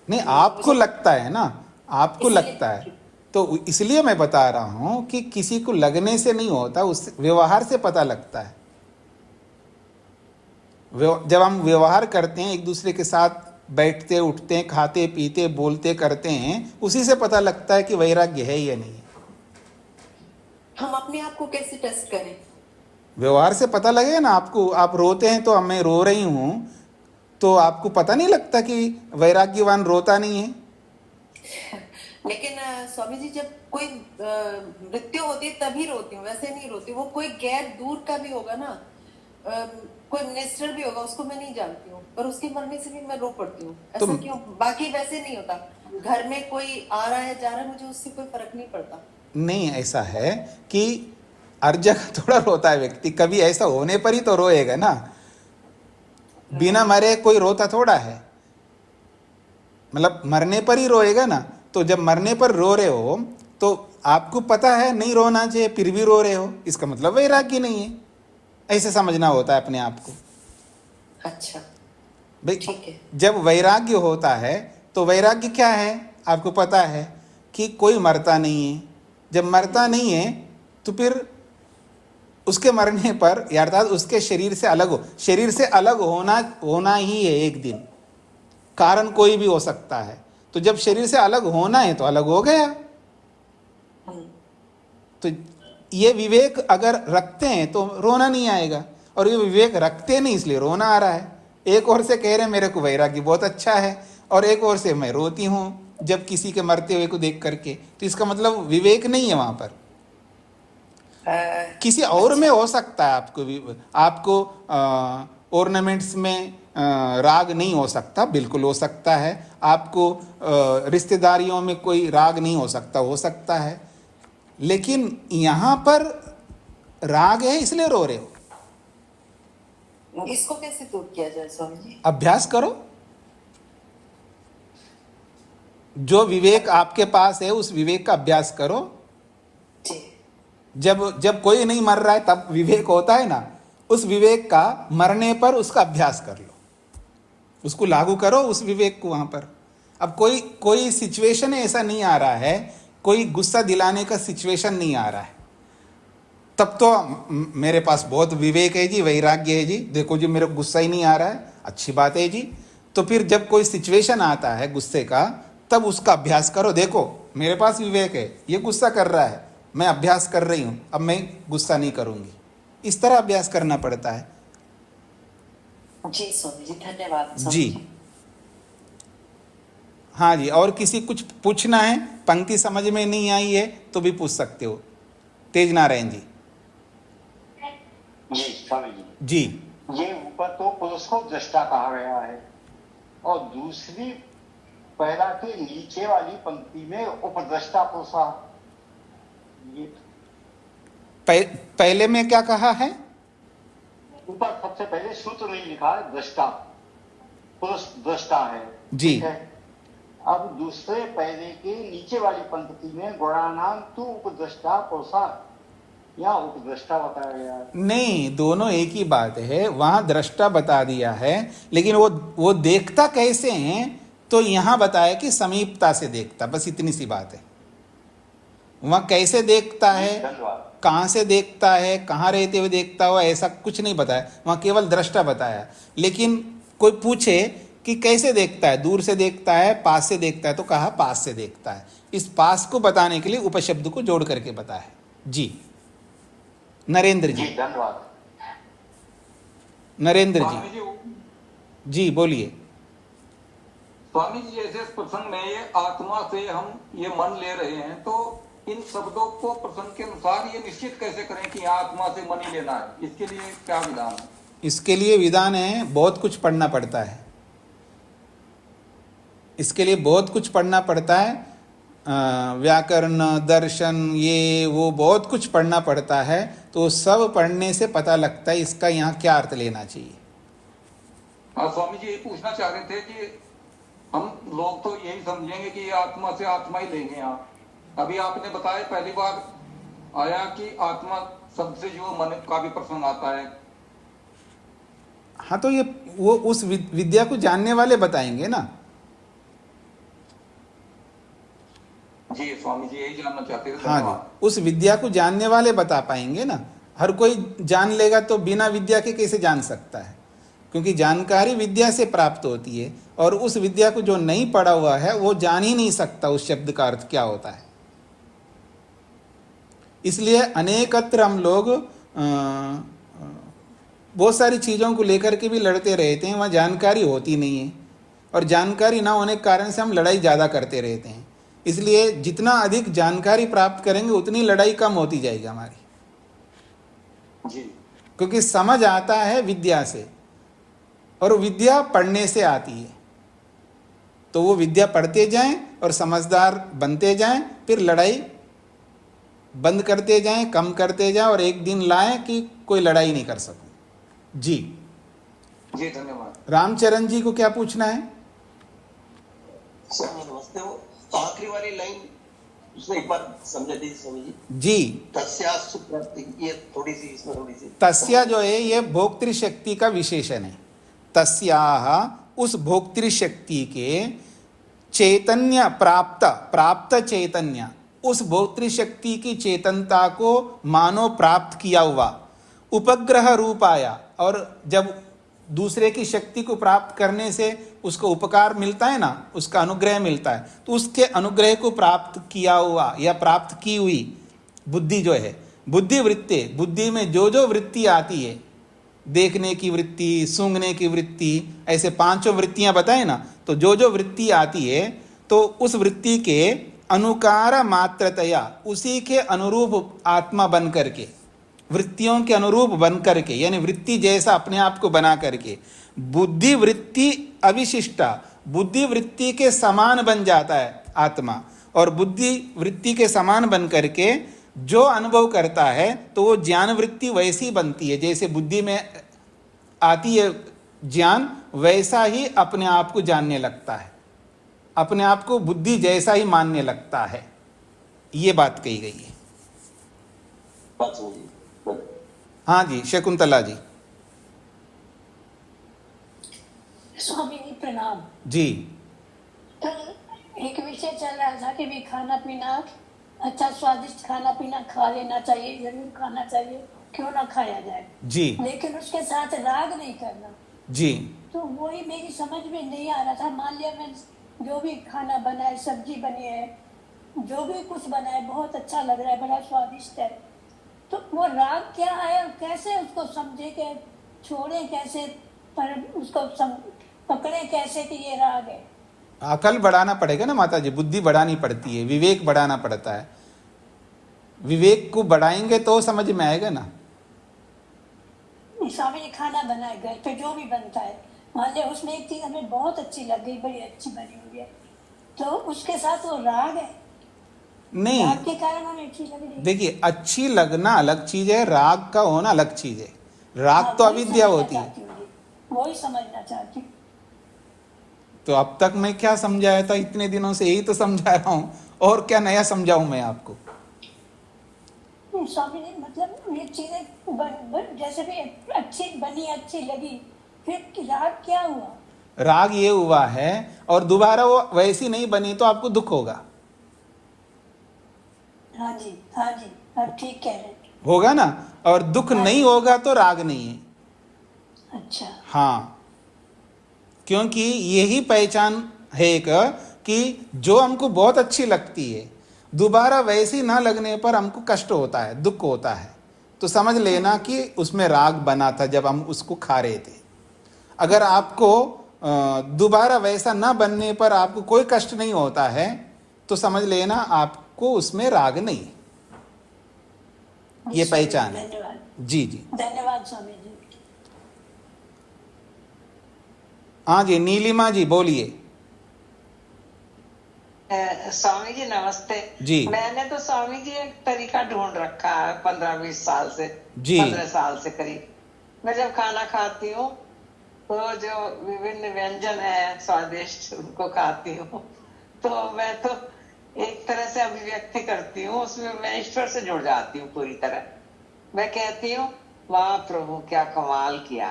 नहीं, आपको लगता है ना, आपको इसलिए- लगता है, तो इसलिए मैं बता रहा हूं कि किसी को लगने से नहीं होता, उस व्यवहार से पता लगता है। जब हम व्यवहार करते हैं, एक दूसरे के साथ बैठते उठते हैं, खाते पीते बोलते करते हैं, उसी से पता लगता है कि वैराग्य है या नहीं है। हम अपने आप को कैसे टेस्ट करें? व्यवहार से पता लगेगा ना आपको। आप रोते हैं तो मैं रो रही हूं, तो आपको पता नहीं लगता कि वैराग्यवान रोता नहीं है। लेकिन स्वामी जी, जब कोई मृत्यु होती है तभी रोती हूँ, वैसे नहीं रोती। वो कोई गैर दूर का भी होगा ना, कोई मिनिस्टर भी होगा, उसको मैं नहीं जानती हूँ, पर उसके मरने से भी मैं रो पड़ती हूँ। ऐसा क्यों? बाकी वैसे नहीं होता। घर में कोई आ रहा है जा रहा है, मुझे उससे कोई फर्क नहीं पड़ता। नहीं, ऐसा है कि हर जगह थोड़ा रोता है व्यक्ति, कभी ऐसा होने पर ही तो रोएगा ना। बिना मरे कोई रोता थोड़ा है, मतलब मरने पर ही रोएगा ना। तो जब मरने पर रो रहे हो तो आपको पता है नहीं रोना चाहिए, फिर भी रो रहे हो, इसका मतलब वैराग्य नहीं है। ऐसे समझना होता है अपने आप को। अच्छा, भाई, ठीक है। जब वैराग्य होता है तो वैराग्य क्या है आपको पता है कि कोई मरता नहीं है। जब मरता नहीं है तो फिर उसके मरने पर, अर्थात उसके शरीर से अलग हो, शरीर से अलग होना ही है एक दिन। कारण कोई भी हो सकता है, तो जब शरीर से अलग होना है तो अलग हो गया। तो ये विवेक अगर रखते हैं तो रोना नहीं आएगा, और ये विवेक रखते नहीं इसलिए रोना आ रहा है। एक ओर से कह रहे हैं मेरे को वैराग्य बहुत अच्छा है, और एक ओर से मैं रोती हूँ जब किसी के मरते हुए को देख करके, तो इसका मतलब विवेक नहीं है वहां पर। किसी और में हो सकता है। आपको ऑर्नामेंट्स में राग नहीं हो सकता, बिल्कुल हो सकता है। आपको रिश्तेदारियों में कोई राग नहीं हो सकता है, लेकिन यहां पर राग है इसलिए रो रहे हो। इसको कैसे दूर किया जाए स्वामी जी? अभ्यास करो। जो विवेक आपके पास है उस विवेक का अभ्यास करो। जी। जब कोई नहीं मर रहा है तब विवेक होता है ना, उस विवेक का मरने पर उसका अभ्यास कर लो, उसको लागू करो उस विवेक को वहां पर। अब कोई सिचुएशन ऐसा नहीं आ रहा है, कोई गुस्सा दिलाने का सिचुएशन नहीं आ रहा है, तब तो मेरे पास बहुत विवेक है जी, वैराग्य है जी, देखो जी मेरे को गुस्सा ही नहीं आ रहा है, अच्छी बात है जी। तो फिर जब कोई सिचुएशन आता है गुस्से का, तब उसका अभ्यास करो। देखो मेरे पास विवेक है, ये गुस्सा कर रहा है, मैं अभ्यास कर रही हूं, अब मैं गुस्सा नहीं करूंगी। इस तरह अभ्यास करना पड़ता है। जी स्वामी जी, धन्यवाद स्वामी जी हाँ जी, और किसी कुछ पूछना है, पंक्ति समझ में नहीं आई है तो भी पूछ सकते हो। तेज नारायण जी। जी स्वामी जी जी, ये ऊपर तो पुरुष को दृष्टा कहा गया है, और दूसरी पैरा के नीचे वाली पंक्ति में उपद्रष्टा पुरुषा। ये पहले में क्या कहा है? ऊपर सबसे पहले सूत्र नहीं लिखा है दृष्टा, पुरुष दृष्टा है। जी। ठीक है? अब दूसरे पैरे के नीचे वाली पंक्ति में गुणानाम तू उपद्रष्टा पुरुषा, यहाँ उपद्रष्टा बताया गया है। नहीं, दोनों एक ही बात है। वहां दृष्टा बता दिया है, लेकिन वो देखता कैसे हैं तो यहां बताया कि समीपता से देखता, बस इतनी सी बात है। वहां कैसे देखता है, धन्यवाद। कहां से देखता है, कहां रहते हुए देखता हुआ, ऐसा कुछ नहीं बताया, वहां केवल दृष्टा बताया। लेकिन कोई पूछे कि कैसे देखता है, दूर से देखता है, पास से देखता है, तो कहा पास से देखता है। इस पास को बताने के लिए उपशब्द को जोड़ करके बताया। जी नरेंद्र जी। धन्यवाद। नरेंद्र स्वामी जी, जी, जी बोलिए। स्वामी जी, जैसे इस प्रसंग में ये आत्मा से हम ये मन ले रहे हैं, तो इन शब्दों को प्रसंग के अनुसार ये निश्चित कैसे करें कि आत्मा से मन ही लेना है? इसके लिए क्या विधान है? इसके लिए विधान है, बहुत कुछ पढ़ना पड़ता है। इसके लिए बहुत कुछ पढ़ना पड़ता है। व्याकरण, दर्शन, ये वो बहुत कुछ पढ़ना पड़ता है, तो सब पढ़ने से पता लगता है इसका यहाँ क्या अर्थ लेना चाहिए। हाँ स्वामी जी, यही पूछना चाह रहे थे कि हम लोग तो यही समझेंगे कि ये आत्मा से आत्मा ही लेंगे। यहाँ अभी आपने बताया पहली बार आया कि आत्मा शब्द से जो मन का भी प्रसंग आता है। हाँ, तो ये वो उस विद्या को जानने वाले बताएंगे ना। जी स्वामी जी, यही जानना चाहते थे। हाँ जी, उस विद्या को जानने वाले बता पाएंगे ना। हर कोई जान लेगा तो बिना विद्या के कैसे जान सकता है, क्योंकि जानकारी विद्या से प्राप्त होती है, और उस विद्या को जो नहीं पढ़ा हुआ है वो जान ही नहीं सकता उस शब्द का अर्थ क्या होता है। इसलिए अनेकत्र हम लोग बहुत सारी चीज़ों को लेकर के भी लड़ते रहते हैं, वहाँ जानकारी होती नहीं है, और जानकारी ना होने के कारण से हम लड़ाई ज़्यादा करते रहते हैं। इसलिए जितना अधिक जानकारी प्राप्त करेंगे उतनी लड़ाई कम होती जाएगी हमारी, जी। क्योंकि समझ आता है विद्या से, और विद्या पढ़ने से आती है। तो वो विद्या पढ़ते जाएं और समझदार बनते जाएं, फिर लड़ाई बंद करते जाएं, कम करते जाएं, और एक दिन लाएं कि कोई लड़ाई नहीं कर सकूं। जी जी, धन्यवाद। रामचरण जी को क्या पूछना है? स्वामी नमस्ते। वो आखिरी वाली लाइन उसने एक बार समझा दी स्वामी जी। जी, तस्यास्तु प्राप्ति, ये थोड़ी सी इसमें थोड़ी सी तस्या जो है ये भोक्तृशक्ति का विशेषण है। तस्याह उस भोक्तृशक्ति के चैतन्य प्राप्त चैतन्य, उस भोक्तृशक्ति की चेतनता को मानो प्राप्त किया हुआ उपग्रह रूप आया। और जब दूसरे की शक्ति को प्राप्त करने से उसको उपकार मिलता है ना, उसका अनुग्रह मिलता है, तो उसके अनुग्रह को प्राप्त किया हुआ या प्राप्त की हुई बुद्धि जो है, बुद्धि वृत्ति, बुद्धि में जो जो वृत्ति आती है, देखने की वृत्ति, सूंघने की वृत्ति, ऐसे पांचों वृत्तियां बताए ना, तो जो जो वृत्ति आती है तो उस वृत्ति के अनुकार मात्रतया, उसी के अनुरूप आत्मा बन करके, वृत्तियों के अनुरूप बन करके, यानी वृत्ति जैसा अपने आप को बना करके, बुद्धि वृत्ति अविशिष्टा, बुद्धि वृत्ति के समान बन जाता है आत्मा, और बुद्धि वृत्ति के समान बन करके जो अनुभव करता है तो वो ज्ञान वृत्ति वैसी बनती है, जैसे बुद्धि में आती है ज्ञान, वैसा ही अपने आप को जानने लगता है, अपने आप को बुद्धि जैसा ही मानने लगता है। ये बात कही गई है। बात समझी। हाँ जी, शकुंतला जी। स्वामी जी प्रणाम। जी कल एक विषय चल रहा था कि भी खाना पीना अच्छा स्वादिष्ट खाना पीना खा लेना चाहिए, जरूर खाना चाहिए, क्यों ना खाया जाए जी लेकिन उसके साथ राग नहीं करना। जी। तो वही मेरी समझ में नहीं आ रहा था। मान लिया मैं जो भी खाना बना है, सब्जी बनी है, जो भी कुछ बना है, बहुत अच्छा लग रहा है, बड़ा स्वादिष्ट है, तो वो राग क्या है और कैसे उसको समझे के छोड़े, कैसे पर उसको पकड़े कैसे कि ये राग है। अकल बढ़ाना पड़ेगा ना माता जी, बुद्धि बढ़ानी पड़ती है, विवेक बढ़ाना पड़ता है। विवेक को बढ़ाएंगे तो समझ में आएगा ना। स्वामी जी खाना बनाए घर पे जो भी बनता है, मान लिया उसमें एक चीज हमें बहुत अच्छी लग गई, बड़ी अच्छी बनी हुई है, तो उसके साथ वो राग है, नहीं, राग के कारण हमें अच्छी लग रही है। देखिए अच्छी लगना अलग चीज है, राग का होना अलग चीज है। राग तो अविद्या होती है। वही समझना चाहती हूँ। तो अब तक मैं क्या समझाया था, इतने दिनों से यही तो समझा रहा हूँ, और क्या नया समझाऊं मैं आपको। स्वामी जी मतलब ये चीजें जैसे भी अच्छी बनी, अच्छी लगी, फिर राग क्या हुआ? राग ये हुआ है, और दोबारा वो वैसी नहीं बनी तो आपको दुख होगा। हाँ जी, हाँ जी, आप ठीक कह रहे हैं। होगा ना, और दुख नहीं होगा तो राग नहीं है। अच्छा हाँ, क्योंकि यही पहचान है एक कि जो हमको बहुत अच्छी लगती है, दोबारा वैसी ना लगने पर हमको कष्ट होता है, दुख होता है, तो समझ लेना कि उसमें राग बना था जब हम उसको खा रहे थे। अगर आपको दोबारा वैसा ना बनने पर आपको कोई कष्ट नहीं होता है तो समझ लेना आपको उसमें राग नहीं है। ये पहचान है। धन्यवाद जी जी, धन्यवाद स्वामी जी। हाँ जी, नीलिमा जी बोलिए। स्वामी जी नमस्ते जी। मैंने तो स्वामी जी एक तरीका ढूंढ रखा है 15-20 साल से, जी। 15 साल से करीब। मैं जब खाना खाती हूँ तो जो विभिन्न व्यंजन है स्वादिष्ट उनको खाती हूँ, तो मैं तो एक तरह से अभिव्यक्ति करती हूँ, उसमें मैं ईश्वर से जुड़ जाती हूँ पूरी तरह। मैं कहती हूँ वाह प्रभु क्या कमाल किया,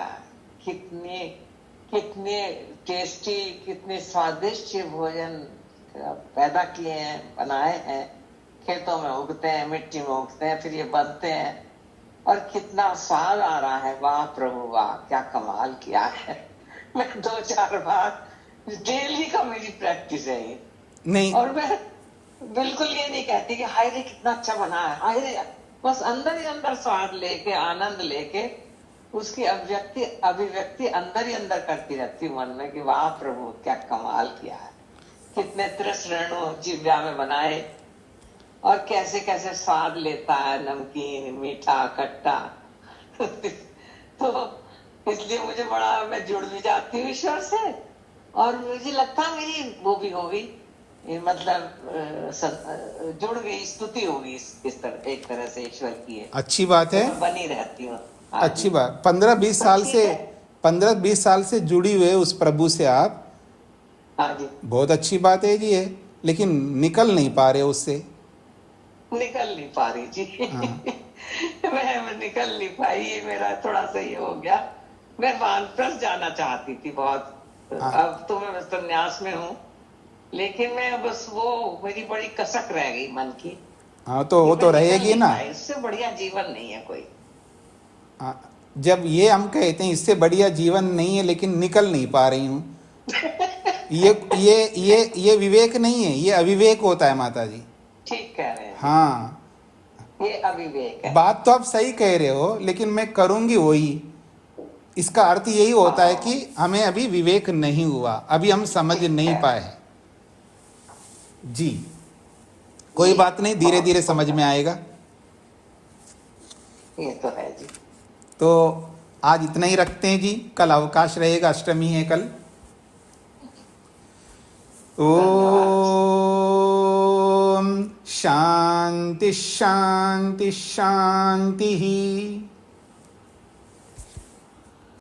कितने कितने टेस्टी, कितने स्वादिष्ट ये भोजन पैदा किए हैं, बनाए हैं, खेतों में उगते हैं, मिट्टी में उगते हैं, फिर ये बनते हैं और कितना स्वाद आ रहा है, वाह प्रभु वाह क्या कमाल किया है। मैं 2-4 बार डेली का मेरी प्रैक्टिस है ये। नहीं, और मैं बिल्कुल ये नहीं कहती कि हाय रे कितना अच्छा बना है, हाय रे, बस अंदर ही अंदर स्वाद लेके, आनंद लेके उसकी अभिव्यक्ति अंदर ही अंदर करती रहती हूँ मन में कि वाह प्रभु क्या कमाल किया है, कितने तृष्णु जिह्वा में बनाए और कैसे कैसे स्वाद लेता है, नमकीन, मीठा, खट्टा। तो इसलिए मुझे बड़ा, मैं जुड़ भी जाती हूँ ईश्वर से और मुझे लगता है मेरी वो भी होगी, मतलब जुड़ गई, स्तुति होगी इस तरह, एक तरह से ईश्वर की है। अच्छी बात है, तो बनी रहती हूँ। अच्छी बात। 15-20 साल से 15-20 साल से जुड़ी हुए उस प्रभु से आप, हाँ जी, बहुत अच्छी बात है जी ये, लेकिन निकल नहीं पा रहे उससे। निकल नहीं पा रही जी। हाँ। मैं निकल नहीं पाई, ये मेरा थोड़ा सा ये हो गया। मैं वानप्रस्थ जाना चाहती थी बहुत, हाँ। अब तो मैं बस संन्यास में हूँ, लेकिन मैं बस वो मेरी बड़ी कसक रह गई मन की। हाँ, तो वो तो रहेगी ना। इससे बढ़िया जीवन नहीं है कोई। हाँ, जब ये हम कहते हैं इससे बढ़िया जीवन नहीं है, लेकिन निकल नहीं पा रही हूँ, ये विवेक नहीं है, ये अविवेक होता है माता जी। ठीक कह रहे हैं। हाँ, ये अविवेक है। बात तो आप सही कह रहे हो, लेकिन मैं करूंगी वही। इसका अर्थ यही होता है कि हमें अभी विवेक नहीं हुआ, अभी हम समझ नहीं पाए जी। कोई बात नहीं, धीरे धीरे समझ में आएगा। ये तो है जी। तो आज इतना ही रखते हैं जी, कल अवकाश रहेगा, अष्टमी है कल। ओम शांति शांति शांति।